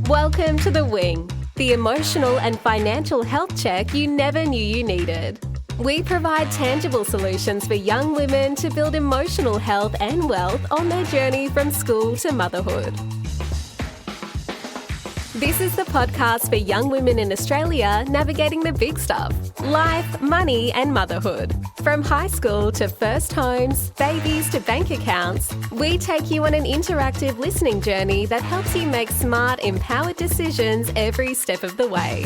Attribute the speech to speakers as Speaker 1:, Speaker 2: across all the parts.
Speaker 1: Welcome to The Wing, the emotional and financial health check you never knew you needed. We provide tangible solutions for young women to build emotional health and wealth on their journey from school to motherhood. This is the podcast for young women in Australia navigating the big stuff: life, money, and motherhood. From high school to first homes, babies to bank accounts, we take you on an interactive listening journey that helps you make smart, empowered decisions every step of the way.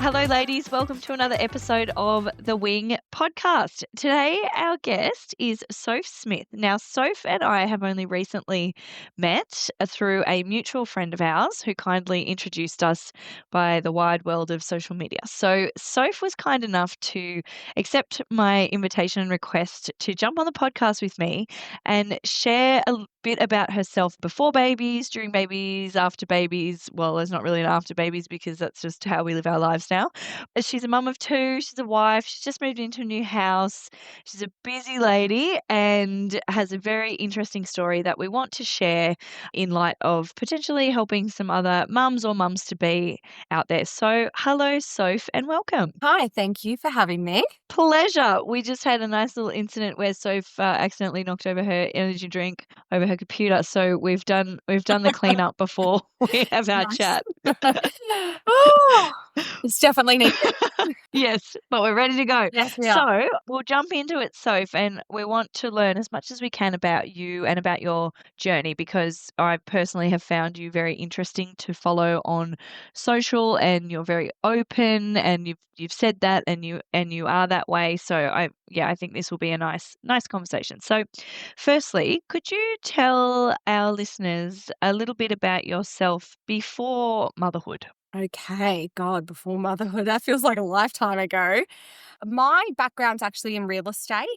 Speaker 2: Hello, ladies. Welcome to another episode of The Wing podcast. Today, our guest is Soph Smith. Now, Soph and I have only recently met through a mutual friend of ours who kindly introduced us by the wide world of social media. So, Soph was kind enough to accept my invitation and request to jump on the podcast with me and share a bit about herself before babies, during babies, after babies. Well, there's not really an after babies because that's just how we live our lives now. But she's a mum of two, she's a wife, she's just moved into a new house. She's a busy lady and has a very interesting story that we want to share in light of potentially helping some other mums or mums to be out there. So, hello, Soph, and welcome.
Speaker 3: Hi, thank you for having me.
Speaker 2: Pleasure. We just had a nice little incident where Soph accidentally knocked over her energy drink over her computer. So we've done the cleanup before we have our
Speaker 3: Nice.
Speaker 2: chat.
Speaker 3: Oh, it's definitely needed.
Speaker 2: Yes, but we're ready to go.
Speaker 3: Yes, we are.
Speaker 2: So we'll jump into it, Soph, and we want to learn as much as we can about you and about your journey, because I personally have found you very interesting to follow on social, and you're very open, and you've said that, and you are that way. So I think this will be a nice conversation. So firstly, could you tell our listeners a little bit about yourself before motherhood?
Speaker 3: Okay, God, before motherhood, that feels like a lifetime ago. My background's actually in real estate.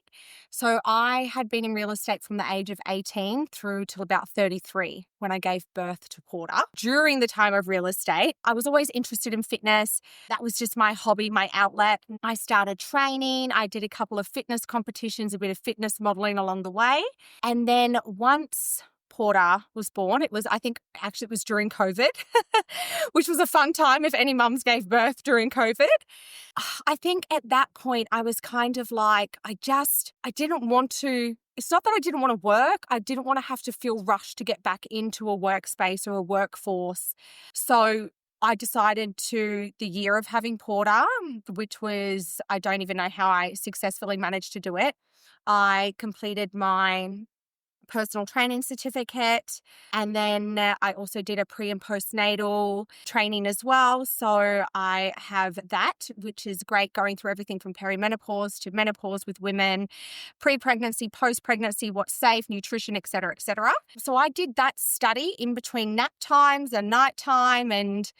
Speaker 3: So I had been in real estate from the age of 18 through till about 33 when I gave birth to Porter. During the time of real estate, I was always interested in fitness. That was just my hobby, my outlet. I started training. I did a couple of fitness competitions, a bit of fitness modeling along the way. And then once Porter was born, it was during COVID, which was a fun time if any mums gave birth during COVID. I think at that point I was kind of like, I didn't want to, it's not that I didn't want to work. I didn't want to have to feel rushed to get back into a workspace or a workforce. So I decided the year of having Porter, which was, I don't even know how I successfully managed to do it. I completed my personal training certificate, and then I also did a pre and postnatal training as well. So I have that, which is great, going through everything from perimenopause to menopause with women, pre-pregnancy, post-pregnancy, what's safe, nutrition, et cetera, et cetera. So I did that study in between nap times and nighttime, and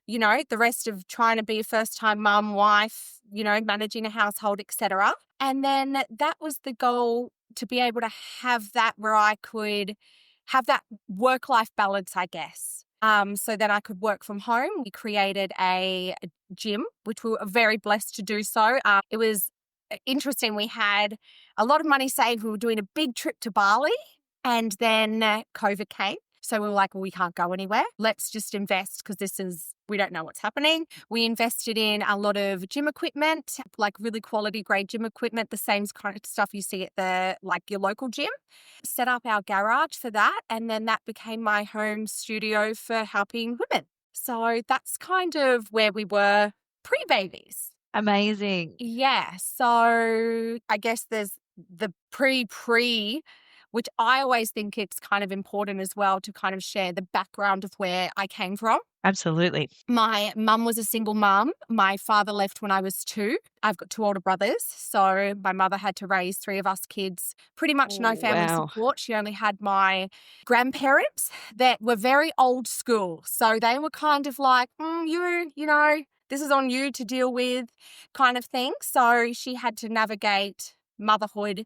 Speaker 3: the rest of trying to be a first-time mum, wife, managing a household, et cetera. And then that was the goal, to be able to have that where I could have that work-life balance, I guess. So that I could work from home. We created a gym, which we were very blessed to do so. It was interesting. We had a lot of money saved. We were doing a big trip to Bali, and then COVID came. So we were like, well, we can't go anywhere. Let's just invest, because we don't know what's happening. We invested in a lot of gym equipment, like really quality grade gym equipment, the same kind of stuff you see at your local gym. Set up our garage for that. And then that became my home studio for helping women. So that's kind of where we were pre-babies.
Speaker 2: Amazing.
Speaker 3: Yeah. So I guess there's the pre, which I always think it's kind of important as well to kind of share the background of where I came from.
Speaker 2: Absolutely.
Speaker 3: My mum was a single mum. My father left when I was 2. I've got 2 older brothers. So my mother had to raise 3 of us kids. Pretty much no family support. She only had my grandparents that were very old school. So they were kind of like, this is on you to deal with kind of thing. So she had to navigate motherhood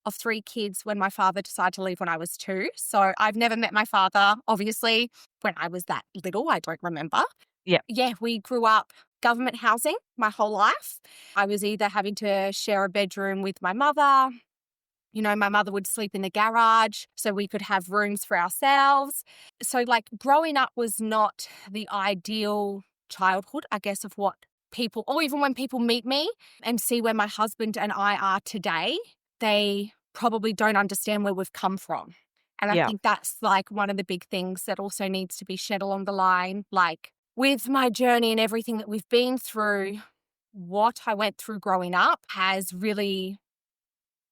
Speaker 3: of 3 kids when my father decided to leave when I was 2. So I've never met my father, obviously, when I was that little. I don't remember. Yeah, we grew up government housing my whole life. I was either having to share a bedroom with my mother, My mother would sleep in the garage so we could have rooms for ourselves. So like growing up was not the ideal childhood, I guess, of what people, or even when people meet me and see where my husband and I are today, they probably don't understand where we've come from. And I
Speaker 2: Yeah.
Speaker 3: think that's like one of the big things that also needs to be shed along the line. Like with my journey and everything that we've been through, what I went through growing up has really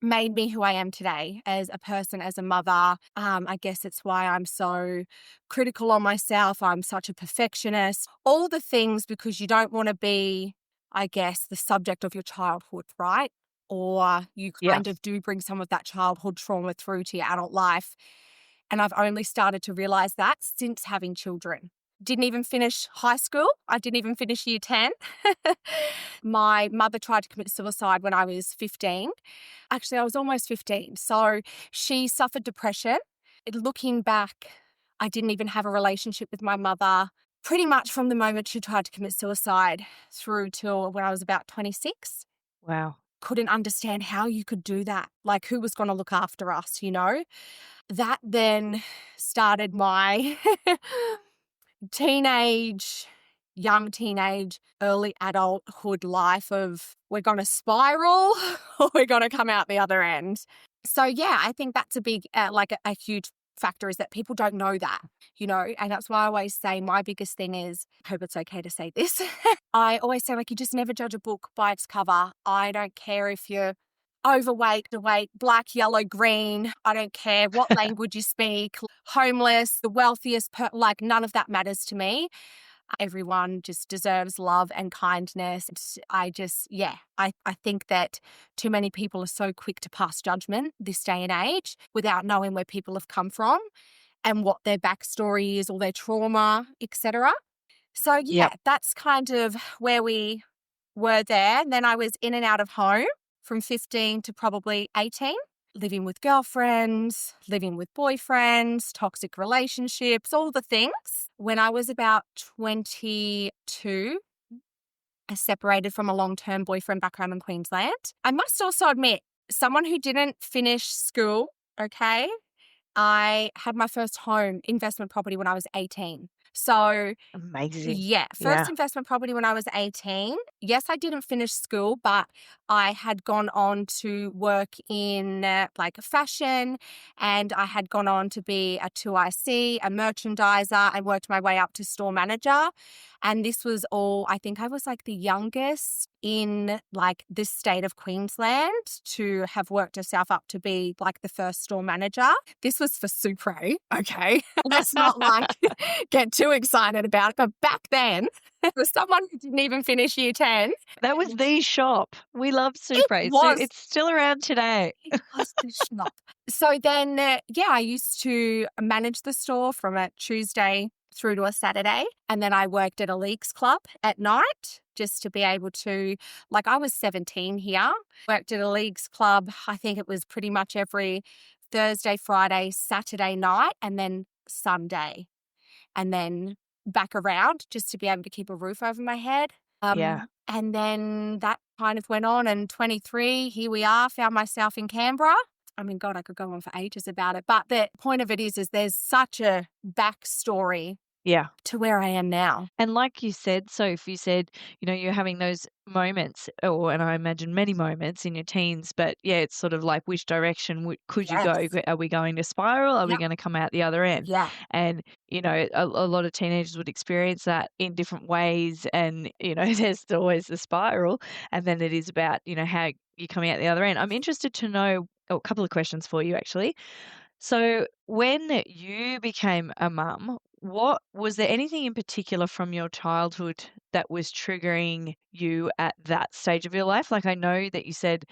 Speaker 3: made me who I am today as a person, as a mother. I guess it's why I'm so critical on myself. I'm such a perfectionist. All the things, because you don't want to be, I guess, the subject of your childhood, right? Or you
Speaker 2: Yeah.
Speaker 3: kind of do bring some of that childhood trauma through to your adult life. And I've only started to realize that since having children. Didn't even finish high school. I didn't even finish year 10. My mother tried to commit suicide when I was 15. Actually, I was almost 15. So she suffered depression. Looking back, I didn't even have a relationship with my mother pretty much from the moment she tried to commit suicide through till when I was about 26.
Speaker 2: Wow.
Speaker 3: Couldn't understand how you could do that. Like, who was going to look after us, That then started my young teenage, early adulthood life of we're going to spiral or we're going to come out the other end. So, yeah, I think that's a big, a huge factor is that people don't know that, and that's why I always say my biggest thing is, I hope it's okay to say this. I always say, like, you just never judge a book by its cover. I don't care if you're overweight, black, yellow, green. I don't care what language you speak, homeless, the wealthiest, none of that matters to me. Everyone just deserves love and kindness. I think that too many people are so quick to pass judgment this day and age without knowing where people have come from and what their backstory is or their trauma, etc. So, yeah, that's kind of where we were there. And then I was in and out of home from 15 to probably 18, living with girlfriends, living with boyfriends, toxic relationships, all the things. When I was about 22, I separated from a long-term boyfriend back home in Queensland. I must also admit, someone who didn't finish school, okay, I had my first home investment property when I was 18. So,
Speaker 2: Amazing.
Speaker 3: first investment property when I was 18. Yes, I didn't finish school, but I had gone on to work in fashion, and I had gone on to be a 2IC, a merchandiser, and worked my way up to store manager. And this was all, I think I was like the youngest in like this state of Queensland to have worked herself up to be like the first store manager. This was for Supre, okay? Let's not get too excited about it. But back then, for someone who didn't even finish year 10.
Speaker 2: That was the shop. We love Supre.
Speaker 3: It was.
Speaker 2: It's still around today.
Speaker 3: It was the shop. So then, I used to manage the store from a Tuesday through to a Saturday. And then I worked at a leagues club at night just to be able to, I was 17 here, worked at a leagues club. I think it was pretty much every Thursday, Friday, Saturday night, and then Sunday. And then back around just to be able to keep a roof over my head. And then that kind of went on. And 23, here we are, found myself in Canberra. I mean, God, I could go on for ages about it. But the point of it is there's such a backstory to where I am now.
Speaker 2: And like you said, Soph, you said, you're having those moments, and I imagine many moments in your teens, but it's sort of like which direction could you go? Are we going to spiral? Are we going to come out the other end?
Speaker 3: Yeah.
Speaker 2: And, a lot of teenagers would experience that in different ways. And, there's always the spiral. And then it is about, how you're coming out the other end. I'm interested to know a couple of questions for you, actually. So when you became a mum, was there anything in particular from your childhood that was triggering you at that stage of your life? Like, I know that you said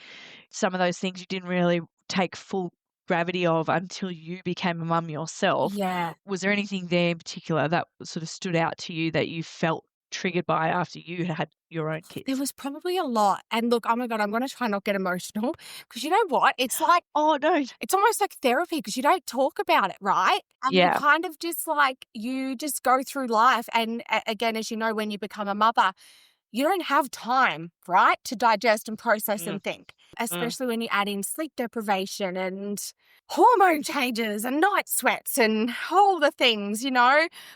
Speaker 2: some of those things you didn't really take full gravity of until you became a mum yourself.
Speaker 3: Yeah.
Speaker 2: Was there anything there in particular that sort of stood out to you that you felt triggered by after you had your own kids?
Speaker 3: There was probably a lot. And look, oh my God, I'm going to try not get emotional because you know what? It's like,
Speaker 2: oh no,
Speaker 3: it's almost like therapy because you don't talk about it, right? And you kind of just you just go through life. And again, as you know, when you become a mother, you don't have time, right, to digest and process and think. especially when you add in sleep deprivation and hormone changes and night sweats and all the things,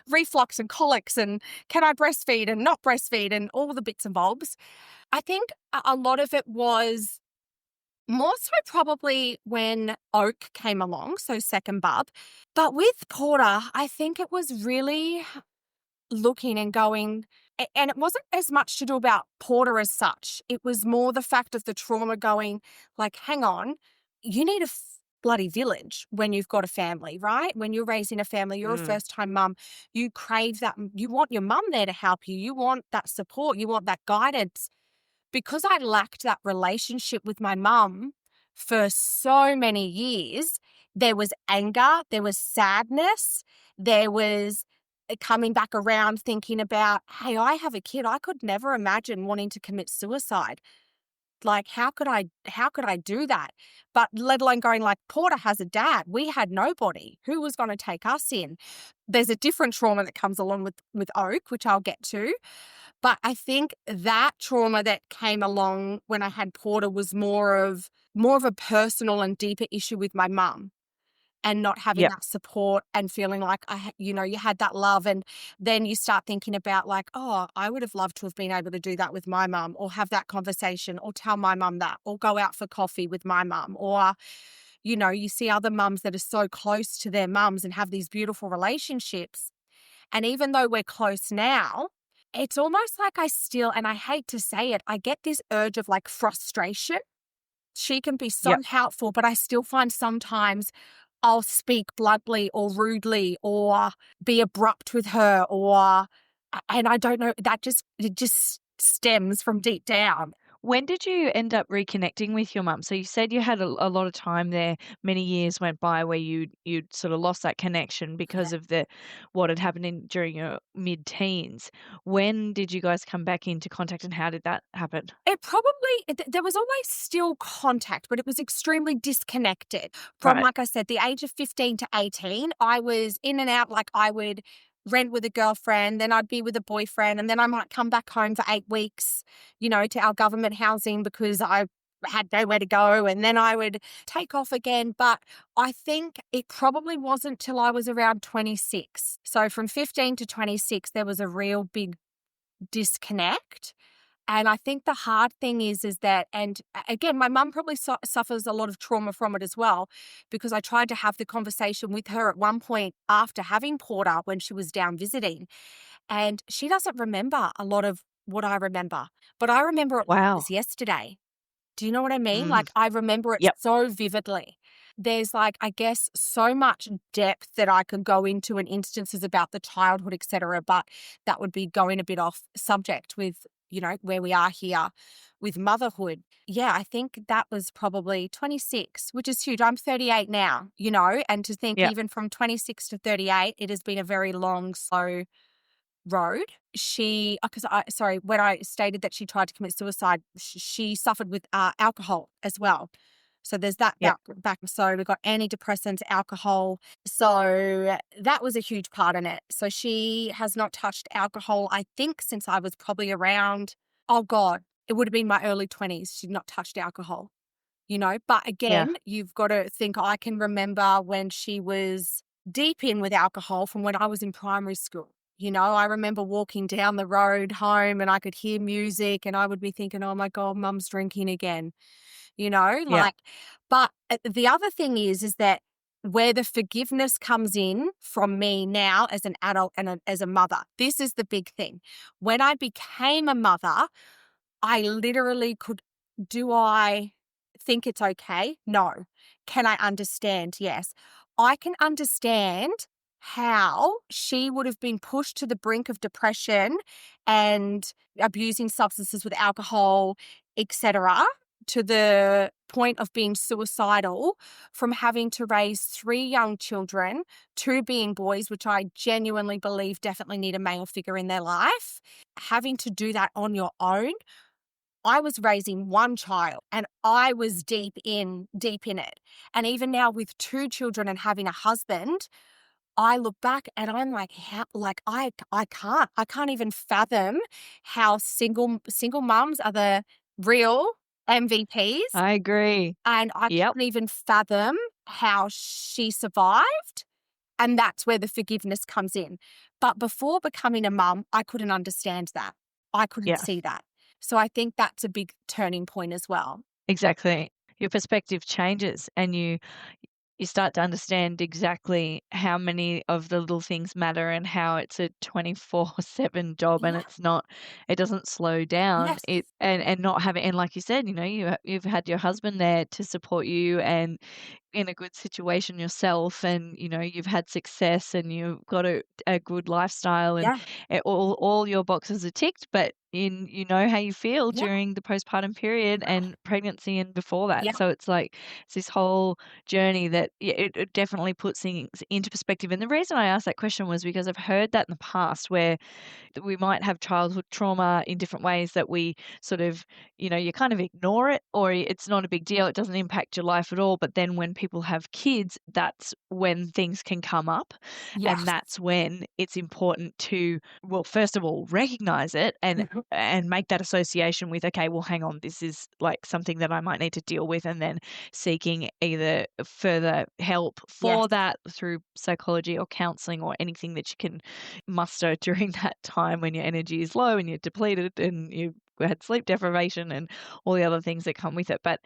Speaker 3: reflux and colics and can I breastfeed and not breastfeed and all the bits and bobs. I think a lot of it was more so probably when Oak came along, so second bub. But with Porter, I think it was really looking and going, and it wasn't as much to do about Porter as such. It was more the fact of the trauma going, like, hang on, you need a bloody village when you've got a family, right? When you're raising a family, you're a first-time mum, you crave that. You want your mum there to help you. You want that support. You want that guidance. Because I lacked that relationship with my mum for so many years, there was anger, there was sadness, there was coming back around thinking about, hey, I have a kid. I could never imagine wanting to commit suicide. Like, how could I do that? But let alone going like, Porter has a dad. We had nobody. Who was going to take us in? There's a different trauma that comes along with Oak, which I'll get to. But I think that trauma that came along when I had Porter was more of a personal and deeper issue with my mum, and not having that support and feeling like you had that love. And then you start thinking about like, oh, I would have loved to have been able to do that with my mum, or have that conversation, or tell my mum that, or go out for coffee with my mum, or you see other mums that are so close to their mums and have these beautiful relationships. And even though we're close now, it's almost like I still, and I hate to say it, I get this urge of like frustration. She can be so helpful, but I still find sometimes I'll speak bluntly or rudely or be abrupt with her, and I don't know, it just stems from deep down.
Speaker 2: When did you end up reconnecting with your mum? So you said you had a lot of time there, many years went by where you'd sort of lost that connection because of what had happened during your mid-teens. When did you guys come back into contact, and how did that happen?
Speaker 3: There was always still contact, but it was extremely disconnected. From,
Speaker 2: Right.
Speaker 3: like I said, the age of 15 to 18, I was in and out. Like, I would rent with a girlfriend, then I'd be with a boyfriend, and then I might come back home for 8 weeks, to our government housing because I had nowhere to go, and then I would take off again. But I think it probably wasn't till I was around 26. So from 15 to 26, there was a real big disconnect. And I think the hard thing is that, and again, my mum probably suffers a lot of trauma from it as well, because I tried to have the conversation with her at one point after having Porter when she was down visiting, and she doesn't remember a lot of what I remember, but I remember it like it
Speaker 2: Wow.
Speaker 3: was yesterday. Do you know what I mean?
Speaker 2: Mm.
Speaker 3: Like, I remember it
Speaker 2: Yep.
Speaker 3: so vividly. There's like, I guess, so much depth that I could go into and instances about the childhood, etc. But that would be going a bit off subject with, where we are here with motherhood. Yeah, I think that was probably 26, which is huge. I'm 38 now, and to think
Speaker 2: Yep.
Speaker 3: even from 26 to 38, it has been a very long, slow road. When I stated that she tried to commit suicide, she suffered with alcohol as well. So there's that
Speaker 2: Yep.
Speaker 3: back. So we've got antidepressants, alcohol. So that was a huge part in it. So she has not touched alcohol, I think, since I was probably around, oh God, it would have been my early 20s. She'd not touched alcohol, But
Speaker 2: Yeah.
Speaker 3: again, you've got to think, I can remember when she was deep in with alcohol from when I was in primary school. I remember walking down the road home and I could hear music and I would be thinking, oh my God, mum's drinking again,
Speaker 2: Yeah.
Speaker 3: but the other thing is that where the forgiveness comes in from me now as an adult and as a mother, this is the big thing. When I became a mother, I literally do I think it's okay? No. Can I understand? Yes. I can understand how she would have been pushed to the brink of depression and abusing substances with alcohol, etc., to the point of being suicidal from having to raise 3 young children, 2 being boys, which I genuinely believe definitely need a male figure in their life. Having to do that on your own. I was raising 1 child and I was deep in it. And even now with 2 children and having a husband, I look back and I'm like, I can't even fathom how single mums are the real MVPs.
Speaker 2: I agree.
Speaker 3: And I
Speaker 2: Yep.
Speaker 3: couldn't even fathom how she survived. And that's where the forgiveness comes in. But before becoming a mum, I couldn't understand that. I couldn't
Speaker 2: Yeah,
Speaker 3: see that. So I think that's a big turning point as well.
Speaker 2: exactly. Your perspective changes and you start to understand exactly how many of the little things matter and how it's a 24/7 job and
Speaker 3: Yeah.
Speaker 2: it doesn't slow down.
Speaker 3: Yes.
Speaker 2: And not having, and like you said, you've had your husband there to support you and in a good situation yourself, and you've had success and you've got a good lifestyle, and
Speaker 3: Yeah.
Speaker 2: all your boxes are ticked, but how you feel
Speaker 3: Yeah.
Speaker 2: during the postpartum period and pregnancy and before that.
Speaker 3: Yeah.
Speaker 2: So it's like it's this whole journey that, yeah, it definitely puts things into perspective. And the reason I asked that question was because I've heard that in the past where we might have childhood trauma in different ways that we sort of, you kind of ignore it, or it's not a big deal. It doesn't impact your life at all. But then when people have kids, that's when things can come up. And
Speaker 3: Yes.
Speaker 2: that's when it's important to, well, first of all, recognize it
Speaker 3: Mhm.
Speaker 2: and make that association with, okay, well, hang on, this is like something that I might need to deal with. And then seeking either further help
Speaker 3: Yes.
Speaker 2: for that through psychology or counseling or anything that you can muster during that time when your energy is low and you're depleted and you've had sleep deprivation and all the other things that come with it. But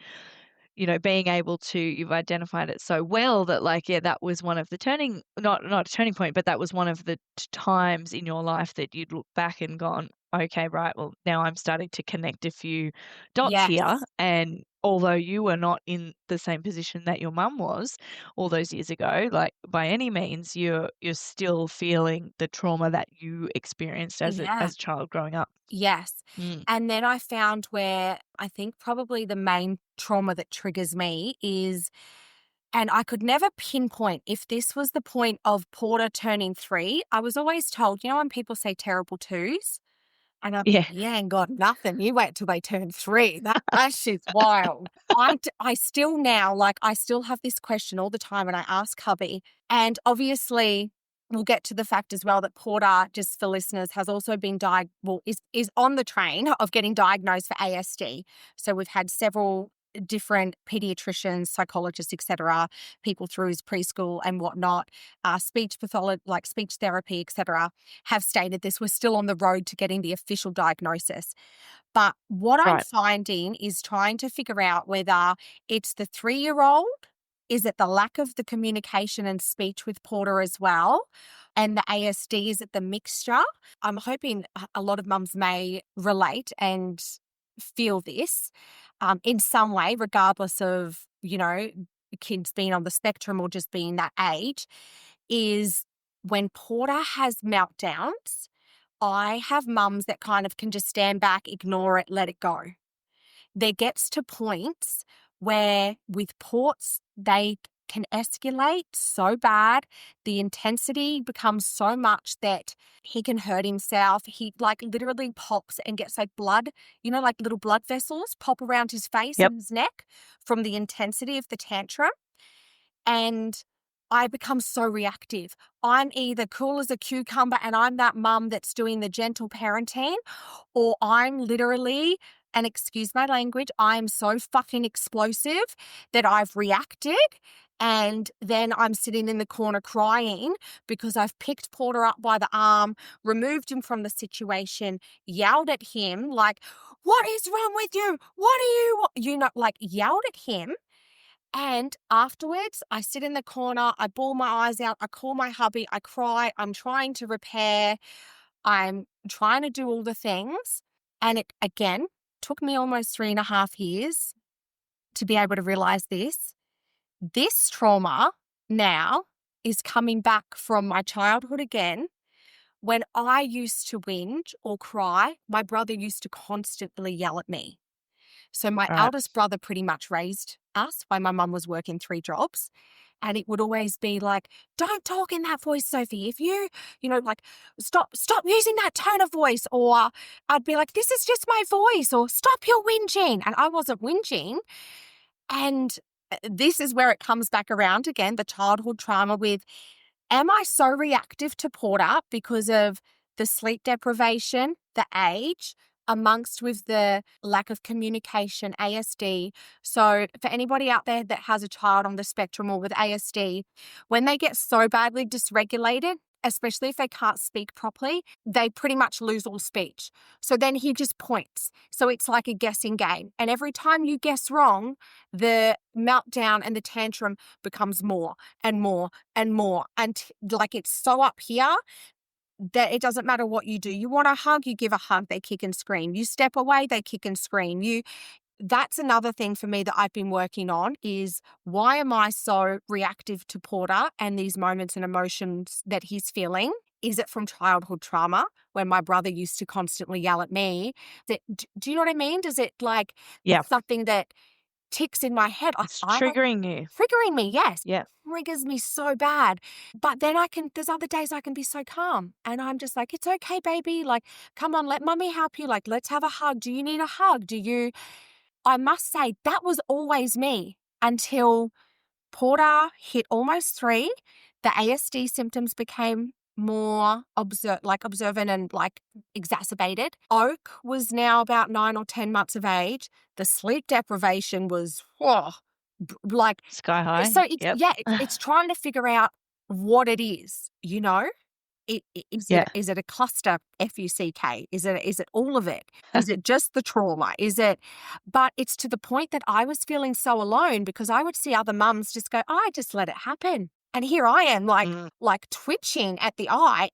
Speaker 2: being able to, you've identified it so well that, like, yeah, that was one of the not a turning point, but that was one of the times in your life that you'd look back and gone, okay, right, well, now I'm starting to connect a few dots here.
Speaker 3: Yes.
Speaker 2: And although you were not in the same position that your mum was all those years ago, like, by any means, you're still feeling the trauma that you experienced as
Speaker 3: Yeah.
Speaker 2: a child growing up.
Speaker 3: Yes.
Speaker 2: Mm.
Speaker 3: And then I found where I think probably the main trauma that triggers me is, and I could never pinpoint if this was the point of Porter turning 3. I was always told, when people say terrible twos, and I'm,
Speaker 2: Yeah.
Speaker 3: you ain't got nothing. You wait till they turn 3. That shit's wild. I still now, like, I still have this question all the time, and I ask hubby. And obviously, we'll get to the fact as well that Porter, just for listeners, has also been is on the train of getting diagnosed for ASD. So we've had several different pediatricians, psychologists, etc., people through his preschool and whatnot, speech pathology, like speech therapy, etc., have stated this. We're still on the road to getting the official diagnosis. But what I'm
Speaker 2: Right.
Speaker 3: finding is trying to figure out whether it's the 3-year-old, is it the lack of the communication and speech with Porter as well, and the ASD, is it the mixture? I'm hoping a lot of mums may relate and feel this in some way, regardless of, kids being on the spectrum or just being that age, is when Porter has meltdowns, I have mums that kind of can just stand back, ignore it, let it go. There gets to points where with Ports, they can escalate so bad. The intensity becomes so much that he can hurt himself. He like literally pops and gets like blood, like little blood vessels pop around his face
Speaker 2: Yep.
Speaker 3: and his neck from the intensity of the tantrum. And I become so reactive. I'm either cool as a cucumber and I'm that mum that's doing the gentle parenting, or I'm literally, and excuse my language, I'm so fucking explosive that I've reacted. And then I'm sitting in the corner crying because I've picked Porter up by the arm, removed him from the situation, yelled at him like, what is wrong with you? What are you, like yelled at him. And afterwards, I sit in the corner, I bawl my eyes out, I call my hubby, I cry, I'm trying to repair, I'm trying to do all the things. And it, again, took me almost 3.5 years to be able to realize this. This trauma now is coming back from my childhood again. When I used to whinge or cry, my brother used to constantly yell at me. So my
Speaker 2: Right.
Speaker 3: eldest brother pretty much raised us while my mum was working 3 jobs. And it would always be like, don't talk in that voice, Sophie. If you, like, stop using that tone of voice. Or I'd be like, this is just my voice. Or stop your whinging. And I wasn't whinging. And this is where it comes back around again, the childhood trauma with, am I so reactive to Porter because of the sleep deprivation, the age, amongst with the lack of communication, ASD. So for anybody out there that has a child on the spectrum or with ASD, when they get so badly dysregulated, especially if they can't speak properly, they pretty much lose all speech. So then he just points. So it's like a guessing game. And every time you guess wrong, the meltdown and the tantrum becomes more and more and more. And like it's so up here that it doesn't matter what you do. You want a hug, you give a hug, they kick and scream. You step away, they kick and scream. That's another thing for me that I've been working on is why am I so reactive to Porter and these moments and emotions that he's feeling? Is it from childhood trauma when my brother used to constantly yell at me? Do you know what I mean? Does it like
Speaker 2: Yeah.
Speaker 3: something that ticks in my head?
Speaker 2: It's triggering you.
Speaker 3: Triggering me, yes.
Speaker 2: Yeah.
Speaker 3: Triggers me so bad. But then there's other days I can be so calm and I'm just like, it's okay, baby. Like, come on, let mommy help you. Like, let's have a hug. Do you need a hug? I must say that was always me until Porter hit almost 3. The ASD symptoms became more observant and like exacerbated. Oak was now about 9 or 10 months of age. The sleep deprivation was like
Speaker 2: sky high.
Speaker 3: So it's trying to figure out what it is, you know? Is it a cluster FUCK? Is it all of it? Is it just the trauma? But it's to the point that I was feeling so alone because I would see other mums just go, I just let it happen. And here I am like twitching at the eye.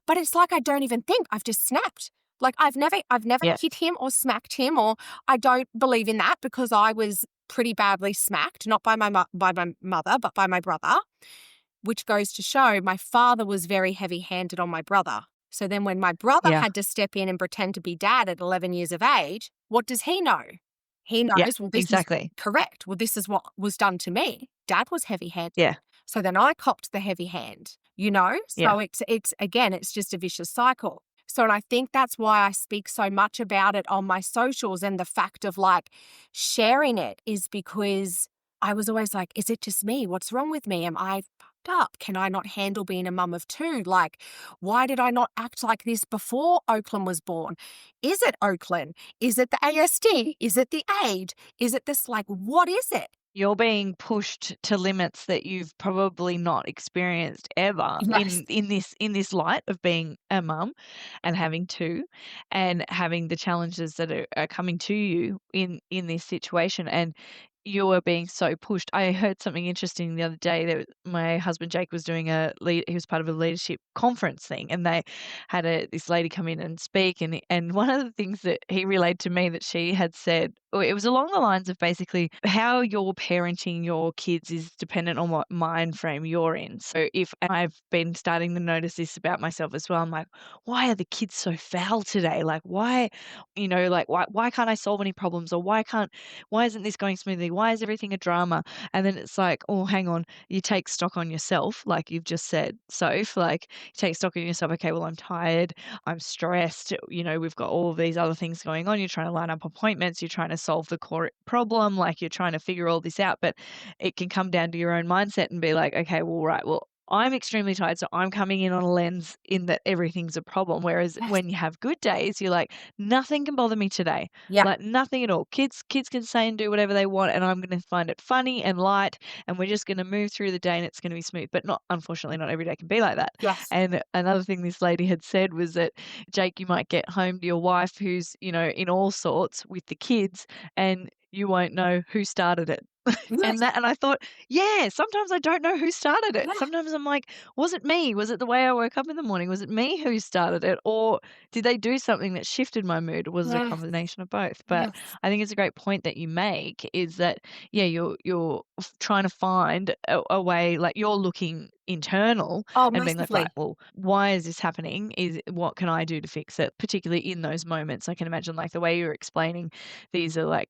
Speaker 3: But it's like I don't even think, I've just snapped. Like I've never hit him or smacked him, or I don't believe in that because I was pretty badly smacked, not by my mother, but by my brother. Which goes to show my father was very heavy-handed on my brother. So then when my brother had to step in and pretend to be dad at 11 years of age, what does he know? He knows, this is correct. Well, this is what was done to me. Dad was heavy-handed.
Speaker 2: Yeah.
Speaker 3: So then I copped the heavy hand, you know? So it's again, it's just a vicious cycle. So, and I think that's why I speak so much about it on my socials, and the fact of like sharing it is because I was always like, is it just me? What's wrong with me? Am I fucked up? Can I not handle being a mum of 2? Like, why did I not act like this before Oakland was born? Is it Oakland? Is it the ASD? Is it the age? Is it this, like, what is it?
Speaker 2: You're being pushed to limits that you've probably not experienced ever in this light of being a mum and having 2 and having the challenges that are coming to you in this situation, and you are being so pushed. I heard something interesting the other day that my husband Jake was doing he was part of a leadership conference thing, and they had this lady come in and speak, and one of the things that he relayed to me that she had said, it was along the lines of basically how you're parenting your kids is dependent on what mind frame you're in. So if I've been starting to notice this about myself as well, I'm like, why are the kids so foul today? Like why can't I solve any problems, or why isn't this going smoothly? Why is everything a drama? And then it's like, oh, hang on, you take stock on yourself, like you've just said, Soph, like you take stock on yourself. Okay, well, I'm tired, I'm stressed, we've got all of these other things going on. You're trying to line up appointments, you're trying to solve the core problem, like you're trying to figure all this out, but it can come down to your own mindset and be like, okay, well, I'm extremely tired, so I'm coming in on a lens in that everything's a problem. Whereas when you have good days, you're like, nothing can bother me today.
Speaker 3: Yeah.
Speaker 2: Like nothing at all. Kids can say and do whatever they want, and I'm going to find it funny and light, and we're just going to move through the day and it's going to be smooth. But unfortunately, not every day can be like that.
Speaker 3: Yes.
Speaker 2: And another thing this lady had said was that, Jake, you might get home to your wife who's, in all sorts with the kids, and you won't know who started it.
Speaker 3: Yes.
Speaker 2: And I thought, sometimes I don't know who started it.
Speaker 3: Yeah.
Speaker 2: Sometimes I'm like, was it me? Was it the way I woke up in the morning? Was it me who started it? Or did they do something that shifted my mood? Or was it a combination of both? But I think it's a great point that you make, is that, you're trying to find a way, like you're looking internal and being like, right, well, why is this happening? What can I do to fix it? Particularly in those moments. I can imagine, like the way you're explaining, these are like,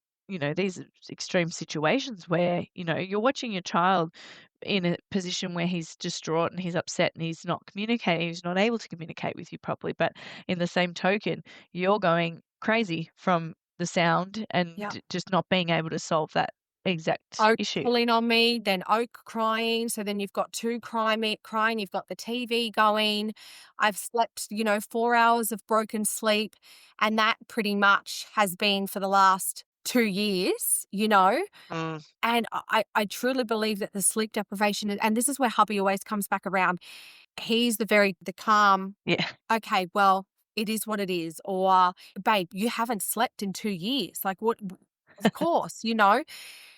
Speaker 2: these are extreme situations where, you're watching your child in a position where he's distraught and he's upset and he's not communicating, he's not able to communicate with you properly. But in the same token, you're going crazy from the sound and just not being able to solve that exact
Speaker 3: Oak
Speaker 2: issue.
Speaker 3: pulling on me, then Oak crying. So then you've got two crying, you've got the TV going. I've slept, 4 hours of broken sleep. And that pretty much has been for the last 2 years.
Speaker 2: Mm,
Speaker 3: And I truly believe that the sleep deprivation, and this is where hubby always comes back around. He's the calm,
Speaker 2: yeah.
Speaker 3: okay, well, it is what it is. Or, babe, you haven't slept in 2 years. Like, what? Of course.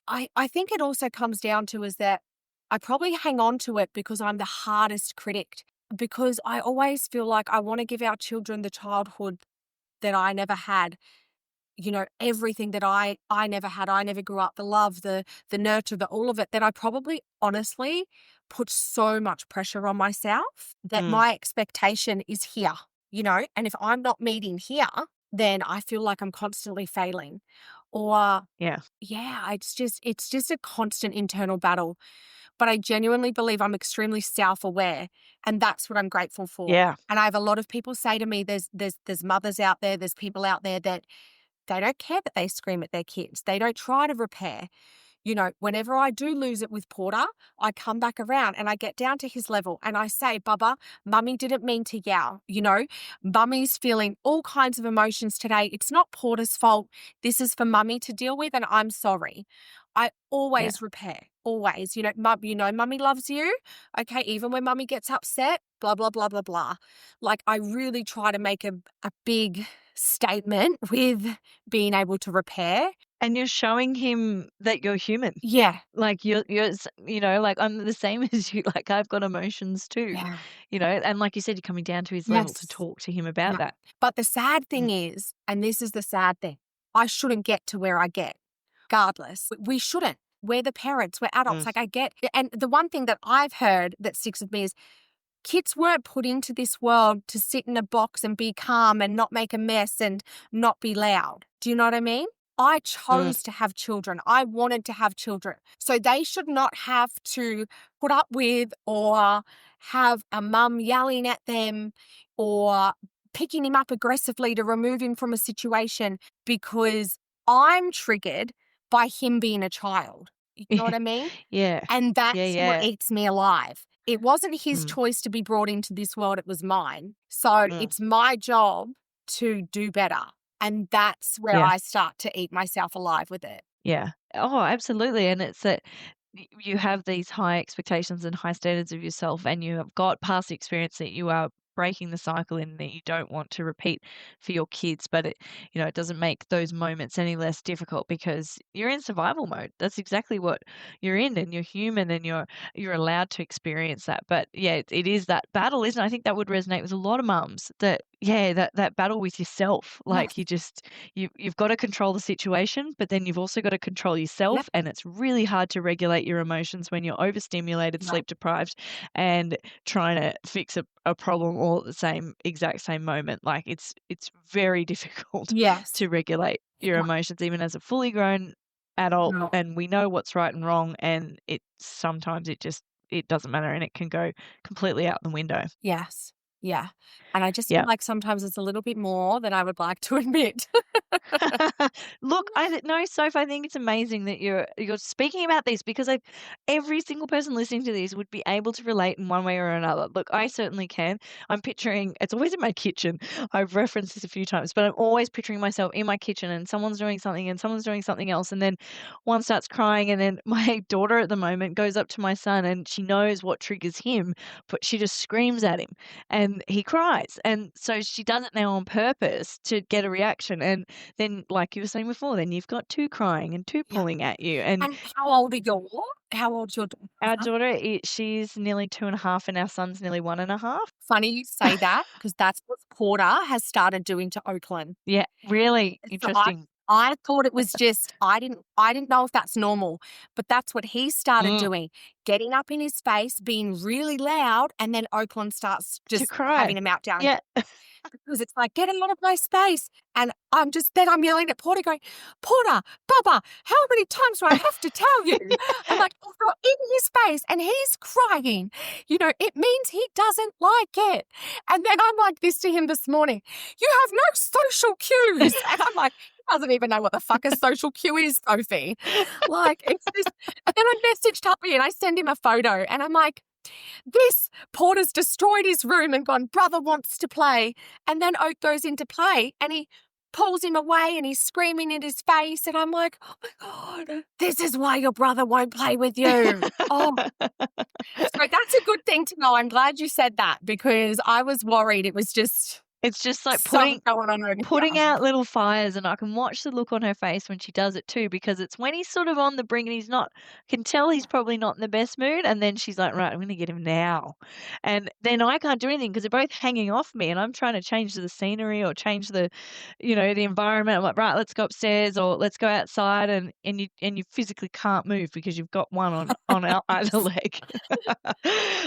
Speaker 3: I think it also comes down to is that I probably hang on to it because I'm the hardest critic, because I always feel like I want to give our children the childhood that I never had. Everything that I never had. I never grew up, the love, the nurture, the all of it, that I probably honestly put so much pressure on myself that
Speaker 2: Mm,
Speaker 3: my expectation is here. And if I'm not meeting here, then I feel like I'm constantly failing. Or
Speaker 2: yeah.
Speaker 3: yeah, it's just a constant internal battle. But I genuinely believe I'm extremely self-aware, and that's what I'm grateful for.
Speaker 2: Yeah.
Speaker 3: And I have a lot of people say to me, there's mothers out there, there's people out there that they don't care that they scream at their kids. They don't try to repair. Whenever I do lose it with Porter, I come back around and I get down to his level and I say, Bubba, mummy didn't mean to yell. Mummy's feeling all kinds of emotions today. It's not Porter's fault. This is for mummy to deal with, and I'm sorry. I
Speaker 2: Yeah.
Speaker 3: always repair, always. Mummy loves you. Okay, even when mummy gets upset, blah, blah, blah, blah, blah. Like, I really try to make a big statement with being able to repair.
Speaker 2: And you're showing him that you're human.
Speaker 3: Yeah.
Speaker 2: Like like I'm the same as you. Like I've got emotions too,
Speaker 3: Yeah.
Speaker 2: and like you said, you're coming down to his level to
Speaker 3: Yes.
Speaker 2: talk to him about
Speaker 3: Yeah.
Speaker 2: that.
Speaker 3: But the sad
Speaker 2: Mm,
Speaker 3: thing is, and this is the sad thing, I shouldn't get to where I get, regardless. We shouldn't. We're the parents, we're adults.
Speaker 2: mm,
Speaker 3: Like, I get, and the one thing that I've heard that sticks with me is kids weren't put into this world to sit in a box and be calm and not make a mess and not be loud. Do you know what I mean? I
Speaker 2: mm.
Speaker 3: chose to have children. I wanted to have children. So they should not have to put up with or have a mum yelling at them or picking him up aggressively to remove him from a situation because I'm triggered by him being a child. You know what I mean?
Speaker 2: Yeah.
Speaker 3: And
Speaker 2: Yeah,
Speaker 3: that's what
Speaker 2: yeah.
Speaker 3: eats me alive. It wasn't his
Speaker 2: Mm,
Speaker 3: choice to be brought into this world, it was mine. So
Speaker 2: mm.
Speaker 3: it's my job to do better. And that's where
Speaker 2: Yeah.
Speaker 3: I start to eat myself alive with it.
Speaker 2: Yeah. Oh, absolutely. And it's that you have these high expectations and high standards of yourself, and you have got past experience that you are breaking the cycle in that you don't want to repeat for your kids. But it doesn't make those moments any less difficult because you're in survival mode. That's exactly what you're in, and you're human, and you're allowed to experience that. But yeah, it is that battle, isn't it? I think that would resonate with a lot of mums. That battle with yourself, like
Speaker 3: Yes.
Speaker 2: you've got to control the situation, but then you've also got to control
Speaker 3: Yep.
Speaker 2: yourself, and it's really hard to regulate your emotions when you're overstimulated,
Speaker 3: Right.
Speaker 2: sleep deprived, and trying to fix a problem all at the exact same moment. Like it's very difficult
Speaker 3: Yes.
Speaker 2: to regulate your
Speaker 3: Yeah.
Speaker 2: emotions, even as a fully grown adult,
Speaker 3: No.
Speaker 2: and we know what's right and wrong, and sometimes it doesn't matter, and it can go completely out the window.
Speaker 3: Yes. Yeah. And I just feel
Speaker 2: Yeah.
Speaker 3: like sometimes it's a little bit more than I would like to admit.
Speaker 2: Look, no, Soph, I think it's amazing that you're speaking about this because every single person listening to this would be able to relate in one way or another. Look, I certainly can. I'm picturing it's always in my kitchen. I've referenced this a few times, but I'm always picturing myself in my kitchen and someone's doing something and someone's doing something else, and then one starts crying, and then my daughter at the moment goes up to my son and she knows what triggers him, but she just screams at him and he cries. And so she does it now on purpose to get a reaction. And then, like you were saying before, then you've got two crying and two
Speaker 3: Yeah.
Speaker 2: pulling at you. And
Speaker 3: And how old's your
Speaker 2: our
Speaker 3: daughter?
Speaker 2: daughter, she's nearly 2.5, and our son's nearly 1.5.
Speaker 3: Funny you say that because that's what Porter has started doing to Oakland.
Speaker 2: Yeah, really
Speaker 3: So I
Speaker 2: interesting.
Speaker 3: I thought it was just I didn't know if that's normal, but that's what he started
Speaker 2: Mm,
Speaker 3: doing. getting up in his face, being really loud, and then Oakland starts
Speaker 2: To
Speaker 3: just
Speaker 2: cry.
Speaker 3: having a meltdown.
Speaker 2: Yeah.
Speaker 3: Because it's like, get out of my space. And I'm yelling at Porter going, Porter, Bubba, how many times do I have to tell you? I'm like, if you're in his face and he's crying, it means he doesn't like it. And then I'm like this to him this morning, you have no social cues. And I'm like, he doesn't even know what the fuck a social cue is, Sophie. Like, it's this. And then I messaged Tuppy and I send him a photo and I'm like, this Porter's destroyed his room and gone, brother wants to play. And then Oak goes into play and he pulls him away and he's screaming in his face. And I'm like, oh my God, this is why your brother won't play with you. Oh, so that's a good thing to know. I'm glad you said that because I was worried. It was just,
Speaker 2: it's just like
Speaker 3: something going on over
Speaker 2: putting
Speaker 3: here.
Speaker 2: out little fires, and I can watch the look on her face when she does it too, because it's when he's sort of on the brink and he's not, can tell he's probably not in the best mood, and then she's like, right, I'm going to get him now. And then I can't do anything because they're both hanging off me and I'm trying to change the scenery or change the environment. I'm like, right, let's go upstairs or let's go outside, and you physically can't move because you've got one on either leg.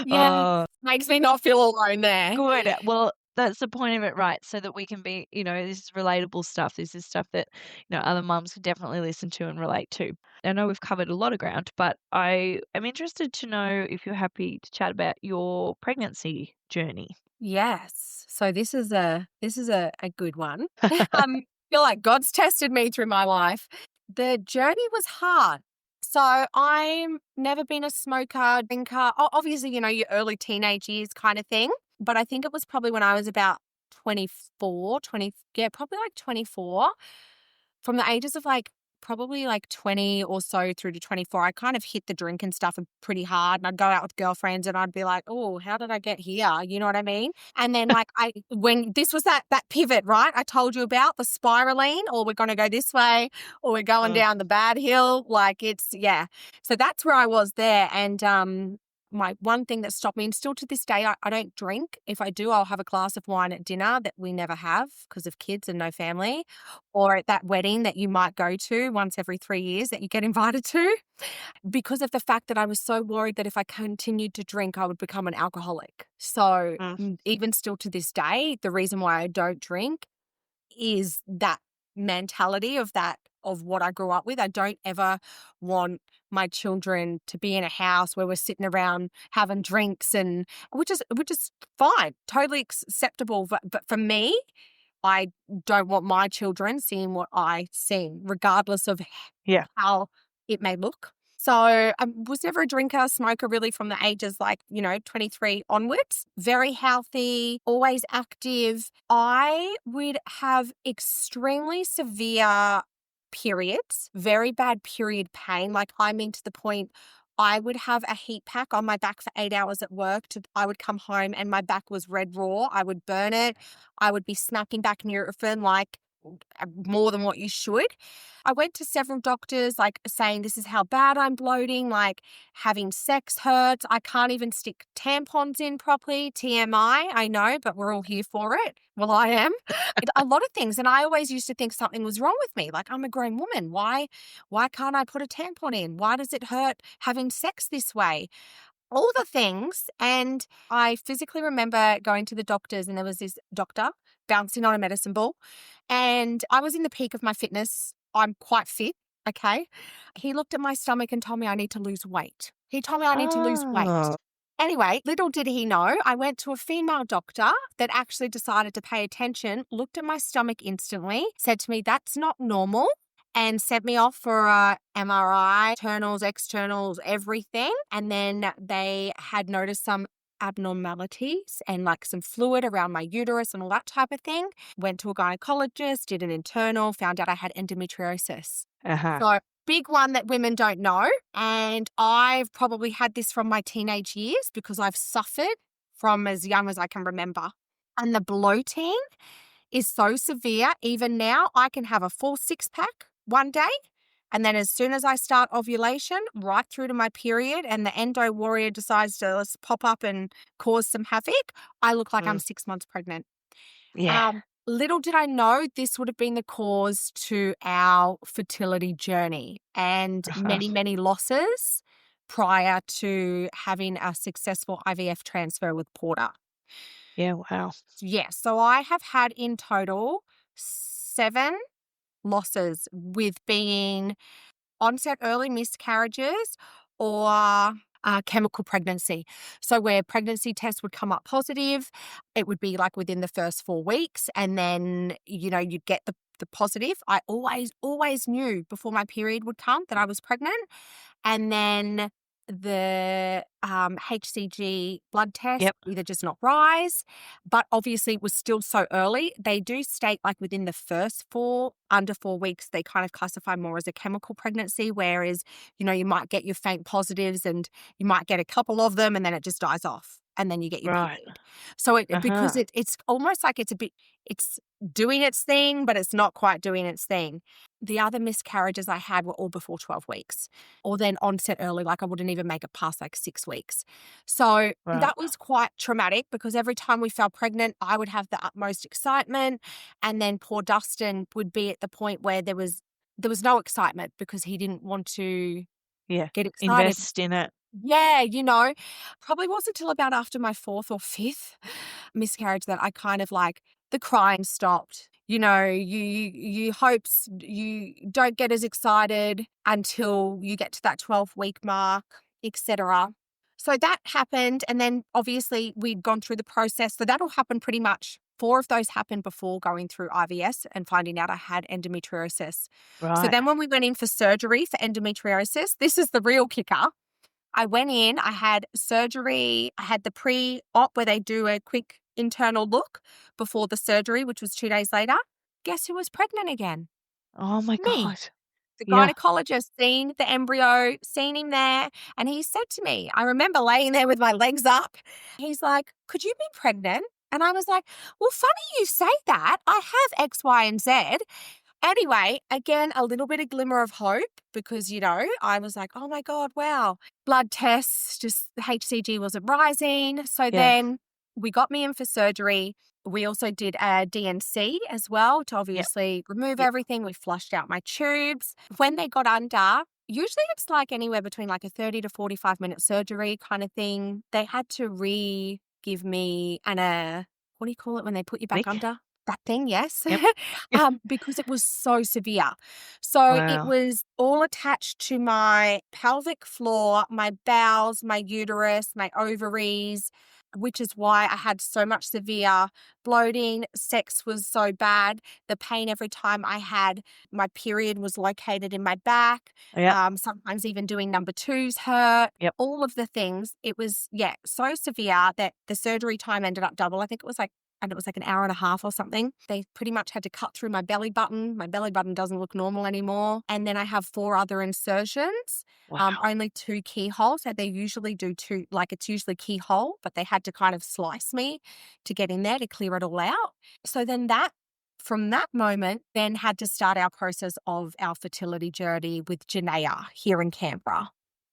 Speaker 3: Yeah, makes me not feel alone there.
Speaker 2: Good. Well, that's the point of it, right? So that we can be, this is relatable stuff. This is stuff that, other mums can definitely listen to and relate to. I know we've covered a lot of ground, but I am interested to know if you're happy to chat about your pregnancy journey.
Speaker 3: Yes. So this is a good one. I feel like God's tested me through my life. The journey was hard. So I'm never been a smoker, drinker. Obviously, your early teenage years kind of thing. But I think it was probably when I was about 24, probably like 24. From the ages of probably 20 or so through to 24, I kind of hit the drink and stuff pretty hard. And I'd go out with girlfriends and I'd be like, oh, how did I get here? You know what I mean? And then when this was that pivot, right? I told you about the spiraling, or we're going to go this way, or we're going down the bad hill. So that's where I was there. And my one thing that stopped me, and still to this day, I don't drink. If I do, I'll have a glass of wine at dinner that we never have because of kids and no family, or at that wedding that you might go to once every 3 years that you get invited to, because of the fact that I was so worried that if I continued to drink, I would become an alcoholic. So even still to this day, the reason why I don't drink is that mentality of what I grew up with. I don't ever want my children to be in a house where we're sitting around having drinks, and which is fine, totally acceptable. But for me, I don't want my children seeing what I see, regardless of how it may look. So I was never a drinker, smoker, really, from the ages 23 onwards. Very healthy, always active. I would have extremely severe periods, very bad period pain. To the point I would have a heat pack on my back for 8 hours at work. I would come home and my back was red raw. I would burn it. I would be snapping back Nurofen more than what you should. I went to several doctors saying this is how bad I'm bloating, having sex hurts. I can't even stick tampons in properly. TMI, I know, but we're all here for it. Well, I am. A lot of things. And I always used to think something was wrong with me. I'm a grown woman. Why can't I put a tampon in? Why does it hurt having sex this way? All the things. And I physically remember going to the doctors, and there was this doctor bouncing on a medicine ball. And I was in the peak of my fitness. I'm quite fit, okay? He looked at my stomach and told me I need to lose weight. Anyway, little did he know, I went to a female doctor that actually decided to pay attention, looked at my stomach instantly, said to me, that's not normal, and sent me off for a MRI, internals, externals, everything. And then they had noticed some abnormalities and some fluid around my uterus and all that type of thing. Went to a gynecologist, did an internal, found out I had endometriosis. So big one that women don't know. And I've probably had this from my teenage years because I've suffered from as young as I can remember. And the bloating is so severe. Even now, I can have a full 6-pack one day. And then as soon as I start ovulation, right through to my period, and the endo warrior decides to pop up and cause some havoc, I look like I'm 6 months pregnant.
Speaker 2: Yeah.
Speaker 3: Little did I know this would have been the cause to our fertility journey, and many, many losses, prior to having a successful IVF transfer with Porter.
Speaker 2: Yeah, wow.
Speaker 3: Yeah, so I have had in total 7 losses with being onset early miscarriages or chemical pregnancy. So where pregnancy tests would come up positive, it would be like within the first 4 weeks, and then, you'd get the positive. I always knew before my period would come that I was pregnant. And then the HCG blood test
Speaker 2: Yep.
Speaker 3: either just not rise, but obviously it was still so early. They do state like within the first under 4 weeks, they kind of classify more as a chemical pregnancy, whereas, you might get your faint positives and you might get a couple of them and then it just dies off and then you get your
Speaker 2: Right.
Speaker 3: period. So because
Speaker 2: Uh-huh.
Speaker 3: it's almost like it's doing its thing, but it's not quite doing its thing. The other miscarriages I had were all before 12 weeks or then onset early, like I wouldn't even make it past like 6 weeks. So
Speaker 2: Right.
Speaker 3: that was quite traumatic because every time we fell pregnant, I would have the utmost excitement. And then poor Dustin would be at the point where there was no excitement because he didn't want to
Speaker 2: Yeah.
Speaker 3: get excited.
Speaker 2: Invest in it.
Speaker 3: Yeah, probably wasn't until about after my 4th or 5th miscarriage that I kind of like the crying stopped. You hopes you don't get as excited until you get to that 12-week mark, etc. So that happened, and then obviously we'd gone through the process. So that'll happen pretty much. 4 of those happened before going through IVS and finding out I had endometriosis. So
Speaker 2: Right.
Speaker 3: then when we went in for surgery for endometriosis, this is the real kicker. I went in, I had surgery, I had the pre-op where they do a quick internal look before the surgery, which was 2 days later. Guess who was pregnant again?
Speaker 2: Oh my
Speaker 3: Me.
Speaker 2: God.
Speaker 3: The
Speaker 2: Yeah.
Speaker 3: gynecologist seen the embryo, seen him there, and he said to me, I remember laying there with my legs up. He's like, could you be pregnant? And I was like, well, funny you say that. I have X, Y, and Z. Anyway, again, a little bit of glimmer of hope because, I was like, oh my God, wow. Blood tests, just the HCG wasn't rising. So
Speaker 2: Yeah.
Speaker 3: then we got me in for surgery. We also did a DNC as well to
Speaker 2: Yep.
Speaker 3: obviously remove
Speaker 2: Yep.
Speaker 3: everything. We flushed out my tubes. When they got under, usually it's like anywhere between like a 30 to 45-minute surgery kind of thing. They had to give me what do you call it when they put you back
Speaker 2: Nick?
Speaker 3: under? That thing, yes.
Speaker 2: Yep.
Speaker 3: Because it was so severe. So it
Speaker 2: Wow.
Speaker 3: was all attached to my pelvic floor, my bowels, my uterus, my ovaries, which is why I had so much severe bloating. Sex was so bad. The pain every time I had my period was located in my back.
Speaker 2: Yep.
Speaker 3: Sometimes even doing number 2s hurt.
Speaker 2: Yep.
Speaker 3: All of the things. It was, so severe that the surgery time ended up double. I think it was like an hour and a half or something. They pretty much had to cut through my belly button. My belly button doesn't look normal anymore. And then I have 4 other insertions,
Speaker 2: Wow.
Speaker 3: only 2 keyholes. So they usually do 2, like it's usually keyhole, but they had to kind of slice me to get in there to clear it all out. So then from that moment, then had to start our process of our fertility journey with Janaea here in Canberra.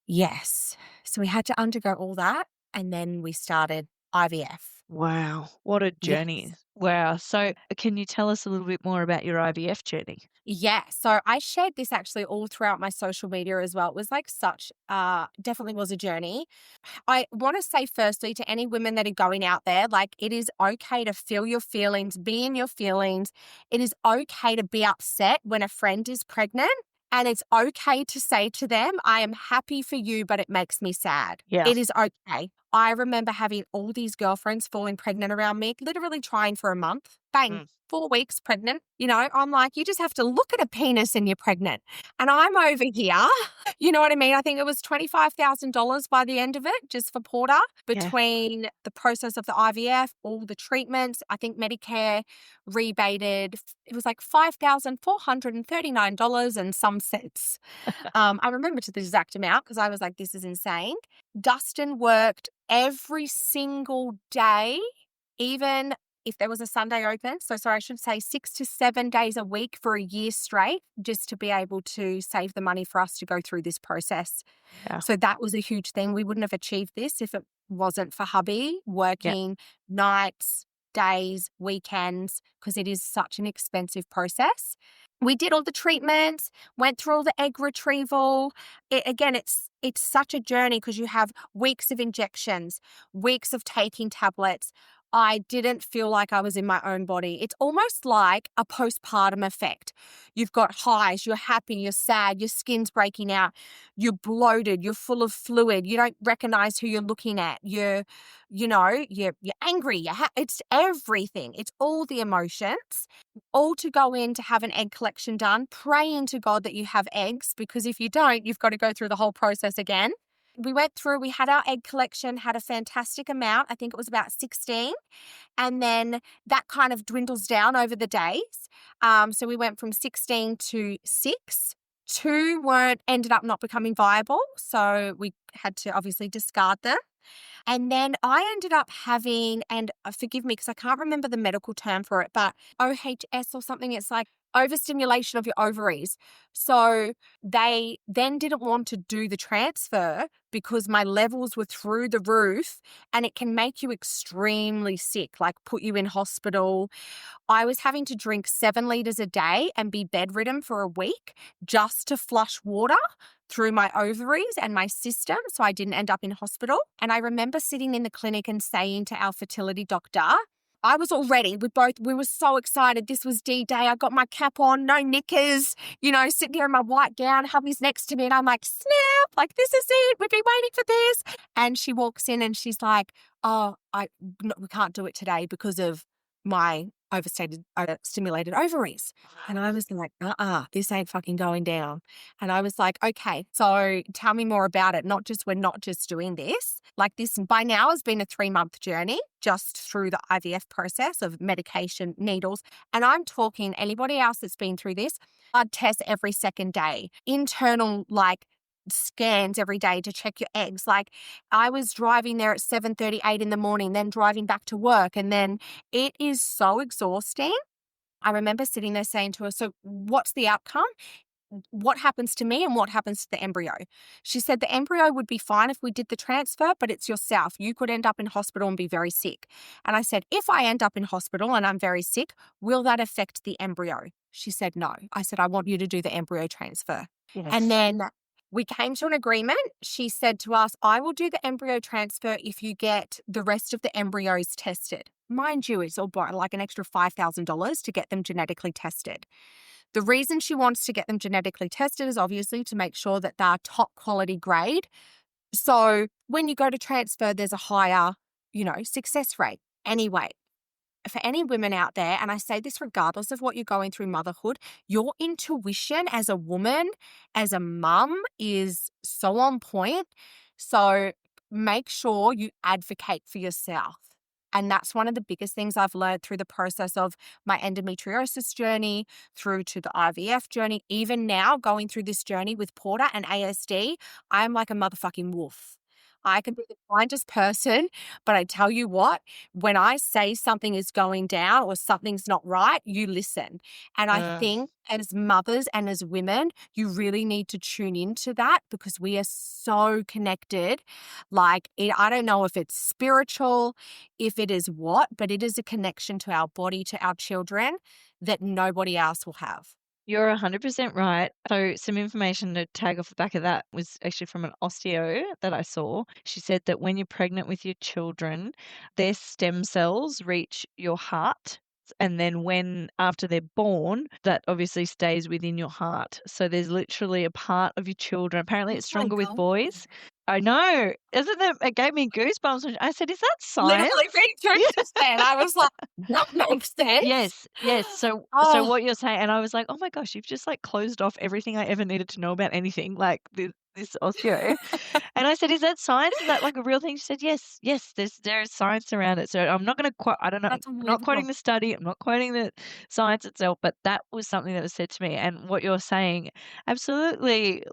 Speaker 3: Yes. So we had to undergo all that. And then we started IVF.
Speaker 2: Wow. What a journey.
Speaker 3: Yes.
Speaker 2: Wow. So can you tell us a little bit more about your IVF journey?
Speaker 3: Yeah. So I shared this actually all throughout my social media as well. It was like definitely was a journey. I want to say firstly to any women that are going out there, like it is okay to feel your feelings, be in your feelings. It is okay to be upset when a friend is pregnant. And it's okay to say to them, I am happy for you, but it makes me sad.
Speaker 2: Yeah.
Speaker 3: It is okay. I remember having all these girlfriends falling pregnant around me, literally trying for a month. Bang, 4 weeks pregnant. I'm like, you just have to look at a penis and you're pregnant. And I'm over here. You know what I mean? I think it was $25,000 by the end of it, just for Porter, between the process of the IVF, all the treatments. I think Medicare rebated. It was like $5,439 and some cents. I remember to the exact amount because I was like, this is insane. Dustin worked every single day, even if there was a Sunday open. So sorry, I should say 6 to 7 days a week for a year straight, just to be able to save the money for us to go through this process.
Speaker 2: Yeah.
Speaker 3: So that was a huge thing. We wouldn't have achieved this if it wasn't for hubby working nights, days, weekends, because it is such an expensive process. We did all the treatments, went through all the egg retrieval. Again, it's it's such a journey because you have weeks of injections, weeks of taking tablets. I didn't feel like I was in my own body. It's almost like a postpartum effect. You've got highs, you're happy, you're sad, your skin's breaking out, you're bloated, you're full of fluid, you don't recognize who you're looking at, you're angry, it's everything. It's all the emotions, all to go in to have an egg collection done, praying to God that you have eggs, because if you don't, you've got to go through the whole process again. We went through, we had our egg collection, had a fantastic amount. I think it was about 16. And then that kind of dwindles down over the days. So we went from 16 to 6. 2 ended up not becoming viable. So we had to obviously discard them. And then I ended up having, and forgive me because I can't remember the medical term for it, but OHS or something. It's like overstimulation of your ovaries. So they then didn't want to do the transfer because my levels were through the roof, and it can make you extremely sick, like put you in hospital. I was having to drink 7 liters a day and be bedridden for a week just to flush water through my ovaries and my system so I didn't end up in hospital. And I remember sitting in the clinic and saying to our fertility doctor, I was all ready. We were so excited. This was D-Day. I got my cap on, no knickers, sitting there in my white gown, hubby's next to me. And I'm like, snap, like, this is it. We've been waiting for this. And she walks in and she's like, oh, we can't do it today because of my overstimulated ovaries. And I was like, this ain't fucking going down. And I was like, okay, so tell me more about it. We're not just doing this. Like, this by now has been a 3-month journey just through the IVF process of medication, needles. And I'm talking anybody else that's been through this, blood tests every second day, internal scans every day to check your eggs. Like, I was driving there at 7:38 in the morning, then driving back to work. And then it is so exhausting. I remember sitting there saying to her, so what's the outcome? What happens to me and what happens to the embryo? She said the embryo would be fine if we did the transfer, but it's yourself. You could end up in hospital and be very sick. And I said, if I end up in hospital and I'm very sick, will that affect the embryo? She said, no. I said, I want you to do the embryo transfer. Yes. And then we came to an agreement. She said to us, I will do the embryo transfer if you get the rest of the embryos tested. Mind you, it's all like an extra $5,000 to get them genetically tested. The reason she wants to get them genetically tested is obviously to make sure that they're top quality grade. So when you go to transfer, there's a higher, success rate. Anyway, for any women out there, and I say this regardless of what you're going through motherhood, your intuition as a woman, as a mum, is so on point. So make sure you advocate for yourself. And that's one of the biggest things I've learned through the process of my endometriosis journey, through to the IVF journey. Even now, going through this journey with Porter and ASD, I'm like a motherfucking wolf. I can be the kindest person, but I tell you what, when I say something is going down or something's not right, you listen. And I think as mothers and as women, you really need to tune into that because we are so connected. I don't know if it's spiritual, if it is what, but it is a connection to our body, to our children that nobody else will have.
Speaker 2: You're 100% right. So some information to tag off the back of that was actually from an osteo that I saw. She said that when you're pregnant with your children, their stem cells reach your heart. And then after they're born, that obviously stays within your heart. So there's literally a part of your children. Apparently it's stronger with boys. I know. It gave me goosebumps. I said, is that science?
Speaker 3: Literally reading through this then. I was like, that makes sense.
Speaker 2: Yes. So what you're saying, and I was like, oh my gosh, you've just closed off everything I ever needed to know about anything, like this osteo. And I said, is that science? Is that a real thing? She said, yes, there is science around it. So I'm not going to quote, I don't know, I'm not quoting the study, I'm not quoting the science itself, but that was something that was said to me. And what you're saying absolutely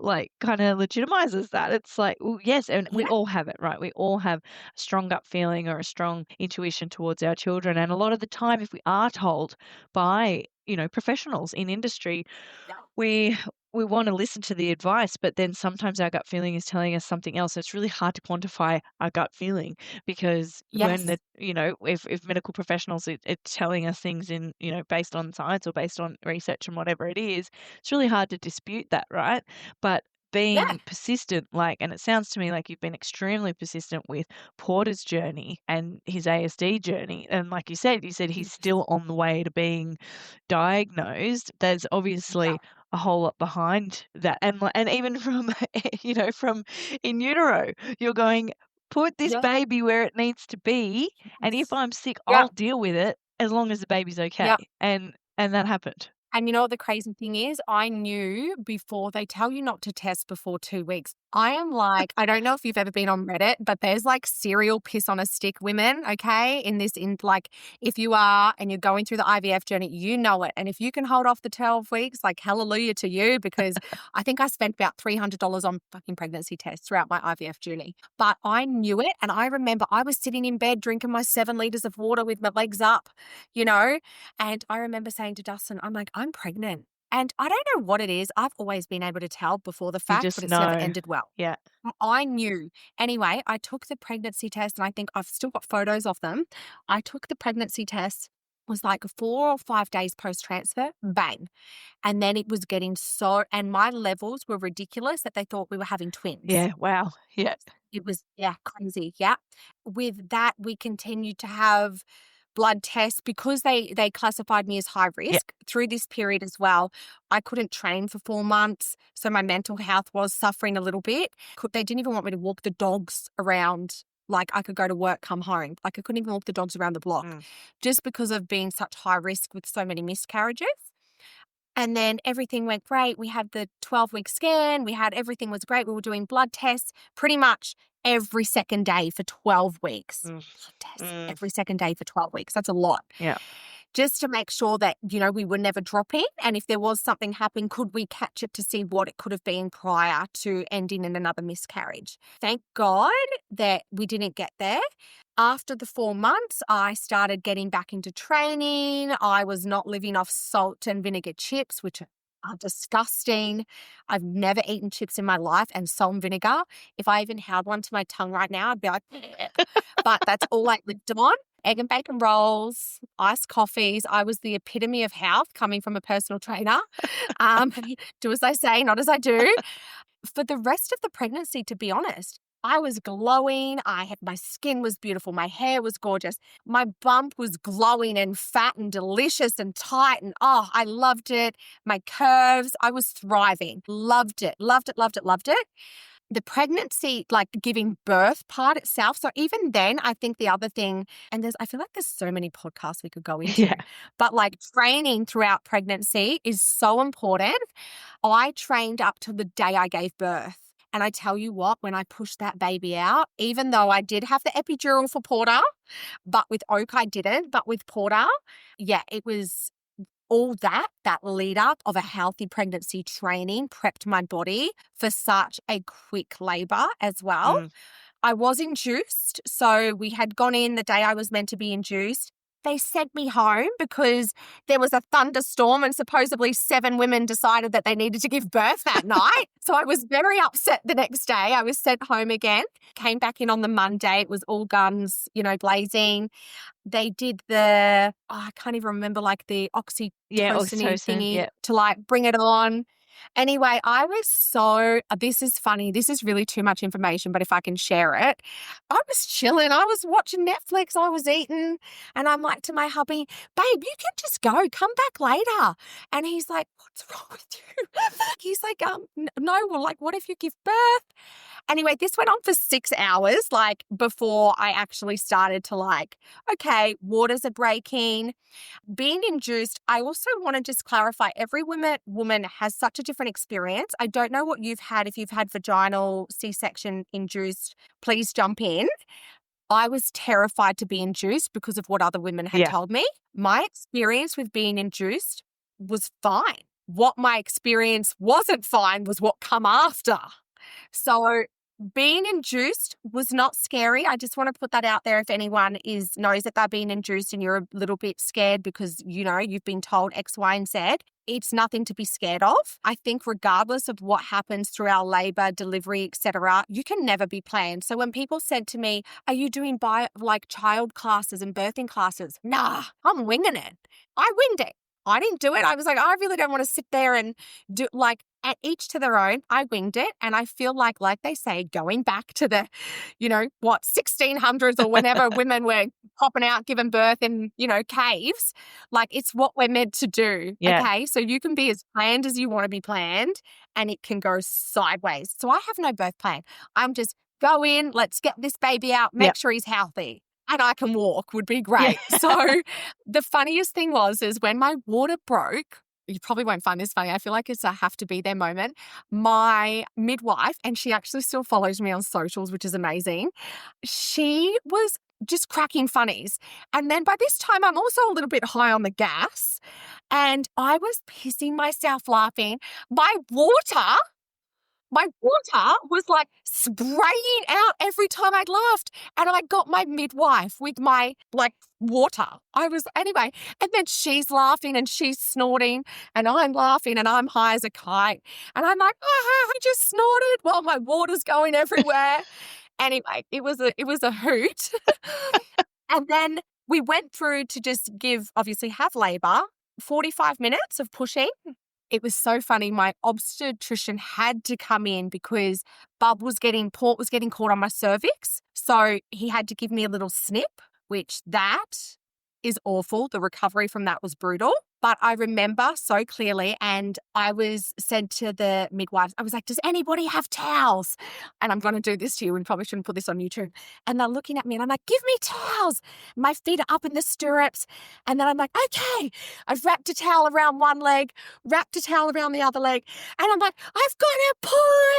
Speaker 2: kind of legitimizes that. It's like, well, yes, and we all have it, right? We all have a strong gut feeling or a strong intuition towards our children. And a lot of the time, if we are told by professionals in industry, we want to listen to the advice, but then sometimes our gut feeling is telling us something else. So it's really hard to quantify our gut feeling because when if medical professionals are telling us things in, based on science or based on research and whatever it is, it's really hard to dispute that, right? But being persistent, and it sounds to me like you've been extremely persistent with Porter's journey and his ASD journey. And like you said he's still on the way to being diagnosed. There's obviously a whole lot behind that. And even from, from in utero, you're going, put this baby where it needs to be. And if I'm sick, I'll deal with it as long as the baby's okay. And that happened.
Speaker 3: And you know what the crazy thing is? I knew before they tell you not to test before 2 weeks. I am like, I don't know if you've ever been on Reddit, but there's like serial piss on a stick women, okay? If you are and you're going through the IVF journey, you know it. And if you can hold off the 12 weeks, like hallelujah to you, because I think I spent about $300 on fucking pregnancy tests throughout my IVF journey. But I knew it. And I remember I was sitting in bed drinking my 7 liters of water with my legs up, and I remember saying to Dustin, I'm like, I'm pregnant. And I don't know what it is. I've always been able to tell before the fact, but it's never ended well.
Speaker 2: Yeah.
Speaker 3: I knew. Anyway, I took the pregnancy test, and I think I've still got photos of them. I took the pregnancy test. It was like 4 or 5 days post-transfer, bang. And then it was getting and my levels were ridiculous that they thought we were having twins.
Speaker 2: Yeah, wow. Yeah.
Speaker 3: It was, crazy. Yeah. With that, we continued to have blood tests because they classified me as high risk through this period as well. I couldn't train for 4 months, so my mental health was suffering a little bit. They didn't even want me to walk the dogs around. Like I could go to work, come home. Like I couldn't even walk the dogs around the block just because of being such high risk with so many miscarriages. And then everything went great. We had the 12-week scan. Everything was great. We were doing blood tests pretty much every second day for 12 weeks. Blood tests every second day for 12 weeks. That's a lot.
Speaker 2: Yeah.
Speaker 3: Just to make sure that, we were never dropping. And if there was something happening, could we catch it to see what it could have been prior to ending in another miscarriage? Thank God that we didn't get there. After the 4 months, I started getting back into training. I was not living off salt and vinegar chips, which are disgusting. I've never eaten chips in my life, and salt and vinegar. If I even held one to my tongue right now, I'd be like, but that's all I lived on. Egg and bacon rolls, iced coffees. I was the epitome of health coming from a personal trainer. Do as I say, not as I do. For the rest of the pregnancy, to be honest, I was glowing. My skin was beautiful. My hair was gorgeous. My bump was glowing and fat and delicious and tight. And I loved it. My curves, I was thriving. Loved it. The pregnancy, like giving birth part itself. So even then, I think the other thing, and I feel like there's so many podcasts we could go into, but like training throughout pregnancy is so important. I trained up to the day I gave birth. And I tell you what, when I pushed that baby out, even though I did have the epidural for Porter, but with Oak I didn't, but with Porter, it was all that lead up of a healthy pregnancy training prepped my body for such a quick labor as well. I was induced. So we had gone in the day I was meant to be induced. They sent me home because there was a thunderstorm and supposedly 7 women decided that they needed to give birth that night. So I was very upset the next day. I was sent home again, came back in on the Monday. It was all guns, blazing. They did I can't even remember, like the oxytocin thingy to like bring it on. Anyway, I was this is funny. This is really too much information, but if I can share it, I was chilling. I was watching Netflix. I was eating. And I'm like to my hubby, babe, you can just go. Come back later. And he's like, what's wrong with you? He's like, no, well, like, what if you give birth? Anyway, this went on for 6 hours, like before I actually started to like, okay, waters are breaking. Being induced, I also want to just clarify, every woman has such a different experience. I don't know what you've had. If you've had vaginal C-section induced, please jump in. I was terrified to be induced because of what other women had told me. My experience with being induced was fine. What my experience wasn't fine was what come after. So being induced was not scary. I just want to put that out there if anyone knows that they're being induced and you're a little bit scared because, you've been told X, Y, and Z. It's nothing to be scared of. I think regardless of what happens through our labor, delivery, etc., you can never be planned. So when people said to me, are you doing child classes and birthing classes? Nah, I'm winging it. I winged it. I didn't do it. I was like, I really don't want to sit there and do And each to their own. I winged it. And I feel like they say, going back to the, 1600s or whenever women were popping out, giving birth in, caves, like it's what we're meant to do.
Speaker 2: Yeah.
Speaker 3: Okay. So you can be as planned as you want to be planned and it can go sideways. So I have no birth plan. I'm just go in, let's get this baby out, make sure he's healthy. And I can walk would be great.
Speaker 2: Yeah.
Speaker 3: So the funniest thing is when my water broke, you probably won't find this funny. I feel like it's a have to be there moment. My midwife, and she actually still follows me on socials, which is amazing. She was just cracking funnies. And then by this time, I'm also a little bit high on the gas and I was pissing myself laughing. My water was like spraying out every time I laughed. And I got my midwife with my water. Anyway, and then she's laughing and she's snorting and I'm laughing and I'm high as a kite. And I'm like, I just snorted while my water's going everywhere. Anyway, it was a hoot. And then we went through to just have labor, 45 minutes of pushing. It was so funny. My obstetrician had to come in because Port was getting caught on my cervix. So he had to give me a little snip, which that is awful. The recovery from that was brutal. But I remember so clearly, and I was said to the midwives, I was like, does anybody have towels? And I'm going to do this to you and probably shouldn't put this on YouTube. And they're looking at me and I'm like, give me towels. My feet are up in the stirrups. And then I'm like, okay, I've wrapped a towel around one leg, wrapped a towel around the other leg. And I'm like, I've got to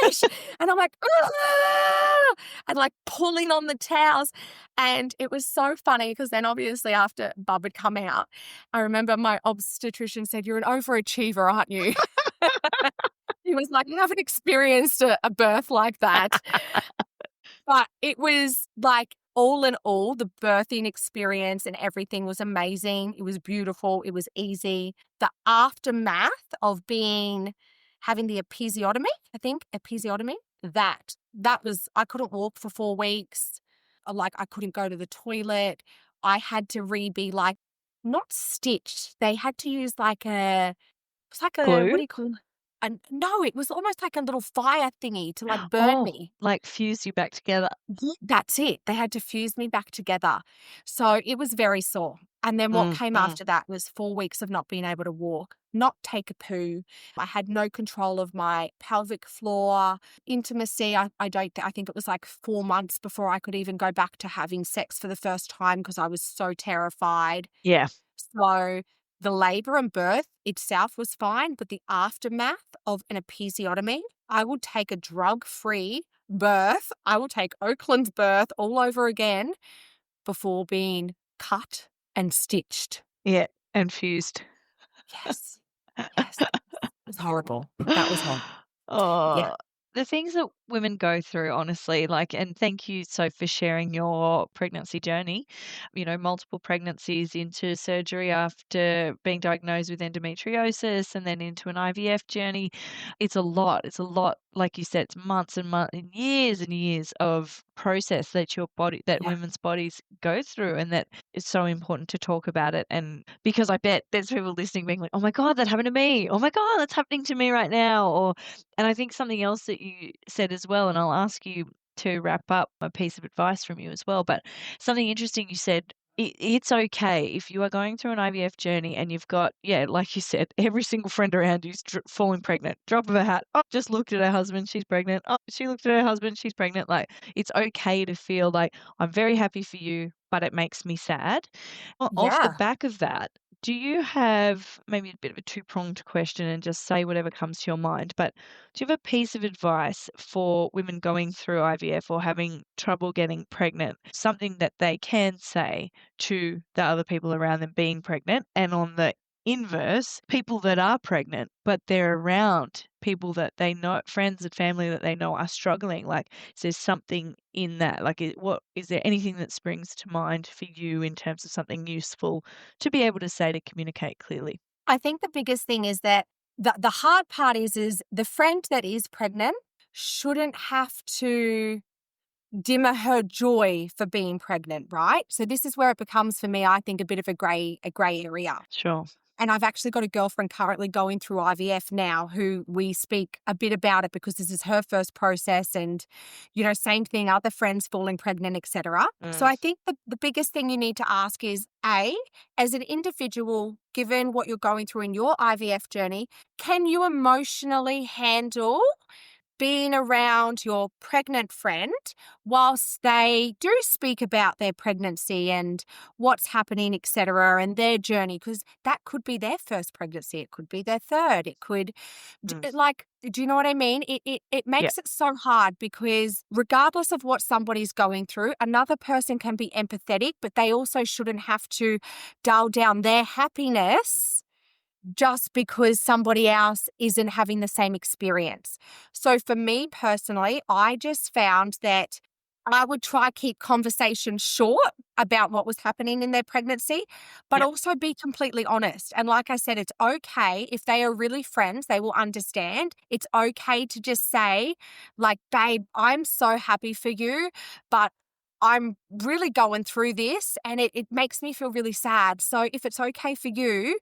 Speaker 3: push. And I'm like, ah! And pulling on the towels. And it was so funny because then obviously after Bub had come out, I remember my obstetrician said, you're an overachiever, aren't you? He was like, you haven't experienced a birth like that. But it was all in all, the birthing experience and everything was amazing. It was beautiful. It was easy. The aftermath of having the episiotomy, that was, I couldn't walk for 4 weeks. I couldn't go to the toilet. I had to be not stitched. They had to use
Speaker 2: Glue?
Speaker 3: what do you call it? No, it was almost like a little fire thingy to burn me.
Speaker 2: Fuse you back together.
Speaker 3: That's it. They had to fuse me back together. So it was very sore. And then what came after that was 4 weeks of not being able to walk, not take a poo. I had no control of my pelvic floor, intimacy. I think it was 4 months before I could even go back to having sex for the first time because I was so terrified.
Speaker 2: Yeah.
Speaker 3: So the labor and birth itself was fine, but the aftermath of an episiotomy, I would take a drug-free birth. I will take Oakland's birth all over again before being cut and stitched.
Speaker 2: Yeah, and fused.
Speaker 3: Yes. Yes. It was horrible. That was horrible.
Speaker 2: Oh,
Speaker 3: Yeah.
Speaker 2: the things that women go through, honestly, and thank you, Soph, for sharing your pregnancy journey. Multiple pregnancies into surgery after being diagnosed with endometriosis and then into an IVF journey. It's a lot. It's a lot. Like you said, it's months and months and years of process that women's bodies go through, and that it's so important to talk about it. And because I bet there's people listening being like, oh my God, that happened to me. Oh my God, that's happening to me right now. And I think something else that you said as well, and I'll ask you to wrap up a piece of advice from you as well, but something interesting you said, it's okay if you are going through an IVF journey and you've got, like you said, every single friend around you's falling pregnant. Drop of a hat. Oh, just looked at her husband. She's pregnant. Oh, she looked at her husband. She's pregnant. It's okay to feel like I'm very happy for you, but it makes me sad. Off the back of that, do you have maybe a bit of a two-pronged question and just say whatever comes to your mind, but do you have a piece of advice for women going through IVF or having trouble getting pregnant, something that they can say to the other people around them being pregnant, and on the inverse, people that are pregnant, but they're around people that they know, friends and family that they know are struggling? Is there something in that? Is there anything that springs to mind for you in terms of something useful to be able to say to communicate clearly?
Speaker 3: I think the biggest thing is that the hard part is the friend that is pregnant shouldn't have to dimmer her joy for being pregnant, right? So this is where it becomes, for me, I think, a bit of a grey area.
Speaker 2: Sure.
Speaker 3: And I've actually got a girlfriend currently going through IVF now who we speak a bit about it because this is her first process and, same thing, other friends falling pregnant, etc. So
Speaker 2: Mm.
Speaker 3: I think the biggest thing you need to ask is, A, as an individual, given what you're going through in your IVF journey, can you emotionally handle being around your pregnant friend whilst they do speak about their pregnancy and what's happening, etc., and their journey, because that could be their first pregnancy, it could be their third, it could,
Speaker 2: Mm.
Speaker 3: do you know what I mean? It
Speaker 2: Yeah.
Speaker 3: makes it so hard because regardless of what somebody's going through, another person can be empathetic, but they also shouldn't have to dial down their happiness just because somebody else isn't having the same experience. So for me personally, I just found that I would try keep conversation short about what was happening in their pregnancy, but
Speaker 2: Yeah.
Speaker 3: also be completely honest. And like I said, it's okay if they are really friends, they will understand. It's okay to just say, like, babe, I'm so happy for you, but I'm really going through this and it makes me feel really sad. So if it's okay for you,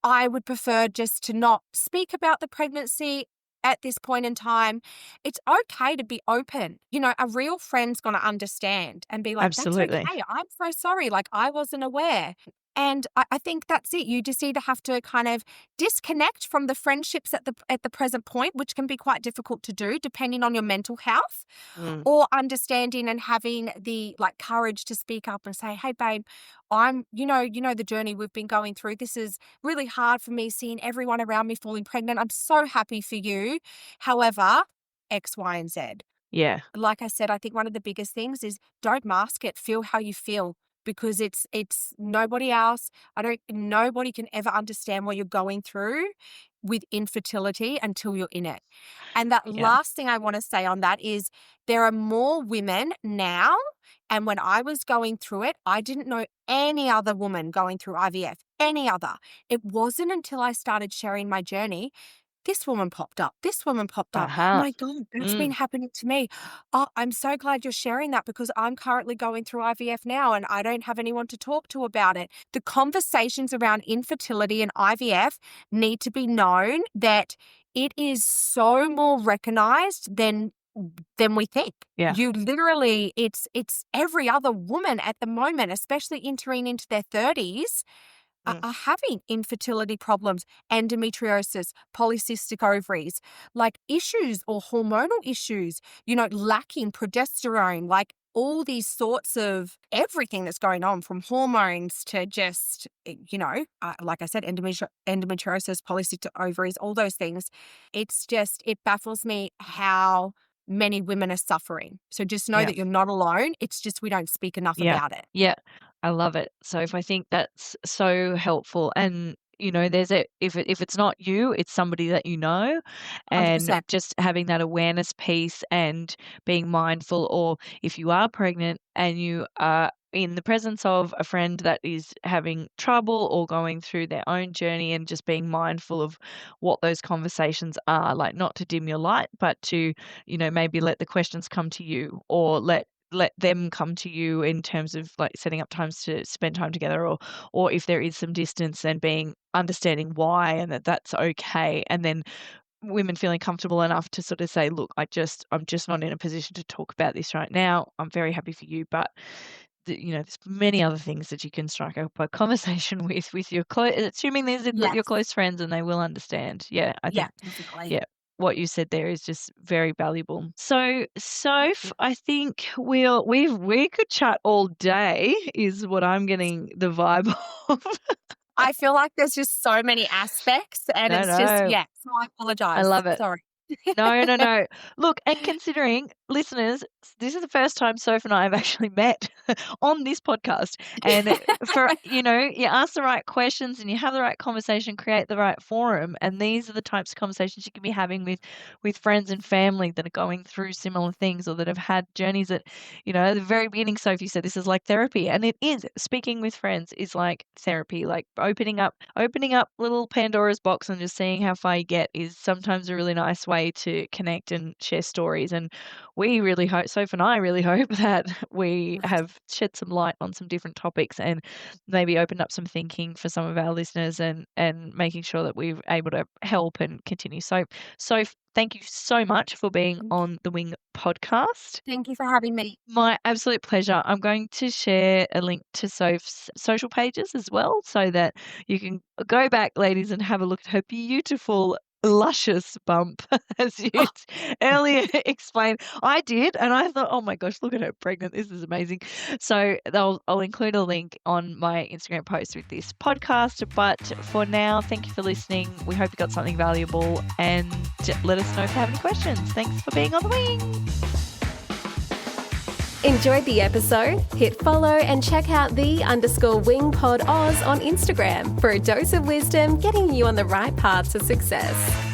Speaker 3: I would prefer just to not speak about the pregnancy at this point in time. It's okay to be open. A real friend's going to understand and be like, that's
Speaker 2: Absolutely.
Speaker 3: okay. I'm so sorry. Like, I wasn't aware. And I think that's it. You just either have to kind of disconnect from the friendships at the present point, which can be quite difficult to do depending on your mental health,
Speaker 2: Mm.
Speaker 3: or understanding and having the courage to speak up and say, hey, babe, I'm, the journey we've been going through. This is really hard for me seeing everyone around me falling pregnant. I'm so happy for you. However, X, Y, and Z.
Speaker 2: Yeah.
Speaker 3: Like I said, I think one of the biggest things is don't mask it. Feel how you feel because it's nobody else. Nobody can ever understand what you're going through with infertility until you're in it. And that
Speaker 2: Yeah.
Speaker 3: last thing I want to say on that is there are more women now. And when I was going through it, I didn't know any other woman going through IVF, any other. It wasn't until I started sharing my journey. This woman popped up. This woman popped up.
Speaker 2: Uh-huh.
Speaker 3: My God, that's been
Speaker 2: Mm.
Speaker 3: happening to me. Oh, I'm so glad you're sharing that because I'm currently going through IVF now and I don't have anyone to talk to about it. The conversations around infertility and IVF need to be known that it is so more recognized than we think.
Speaker 2: Yeah.
Speaker 3: You literally, it's every other woman at the moment, especially entering into their 30s,
Speaker 2: Mm.
Speaker 3: are having infertility problems, endometriosis, polycystic ovaries, like issues or hormonal issues, lacking progesterone, like all these sorts of everything that's going on from hormones to just, like I said, endometriosis, polycystic ovaries, all those things. It's just, it baffles me how many women are suffering. So just know
Speaker 2: Yeah.
Speaker 3: that you're not alone. It's just we don't speak enough
Speaker 2: Yeah.
Speaker 3: about it.
Speaker 2: Yeah. I love it. So if I think that's so helpful and there's if it's not you, it's somebody that you know, and
Speaker 3: 100%.
Speaker 2: just having that awareness piece and being mindful, or if you are pregnant and you are in the presence of a friend that is having trouble or going through their own journey, and just being mindful of what those conversations are, like not to dim your light, but to, maybe let the questions come to you, or let them come to you in terms of like setting up times to spend time together, or if there is some distance, and being understanding why, and that's okay. And then women feeling comfortable enough to sort of say, look, I'm just not in a position to talk about this right now. I'm very happy for you, but there's many other things that you can strike up a conversation with your close, assuming these are
Speaker 3: Yes.
Speaker 2: your close friends, and they will understand. Yeah, I
Speaker 3: Yeah,
Speaker 2: think,
Speaker 3: definitely.
Speaker 2: yeah, what you said there is just very valuable. So, Soph, I think we could chat all day, is what I'm getting the vibe of.
Speaker 3: I feel like there's just so many aspects and
Speaker 2: No,
Speaker 3: it's just,
Speaker 2: no,
Speaker 3: yeah, so I
Speaker 2: I
Speaker 3: apologize.
Speaker 2: love it.
Speaker 3: Sorry.
Speaker 2: No, no, no. Look, and considering, listeners, this is the first time Soph and I have actually met on this podcast. And you ask the right questions and you have the right conversation, create the right forum. And these are the types of conversations you can be having with friends and family that are going through similar things, or that have had journeys that, at the very beginning, Sophie said this is like therapy. And it is. Speaking with friends is like therapy. Like opening up little Pandora's box and just seeing how far you get is sometimes a really nice way way to connect and share stories. And we really hope, Soph and I really hope that we have shed some light on some different topics and maybe opened up some thinking for some of our listeners, and making sure that we're able to help and continue. So, Soph, thank you so much for being on the Wing podcast.
Speaker 3: Thank you for having me.
Speaker 2: My absolute pleasure. I'm going to share a link to Soph's social pages as well, so that you can go back, ladies, and have a look at her beautiful, luscious bump, as you earlier explained. I did, and I thought, oh my gosh, look at her pregnant. This is amazing. So I'll include a link on my Instagram post with this podcast. But for now, thank you for listening. We hope you got something valuable, and let us know if you have any questions. Thanks for being on the Wing.
Speaker 1: Enjoyed the episode? Hit follow and check out _wingpod Oz on Instagram for a dose of wisdom getting you on the right path to success.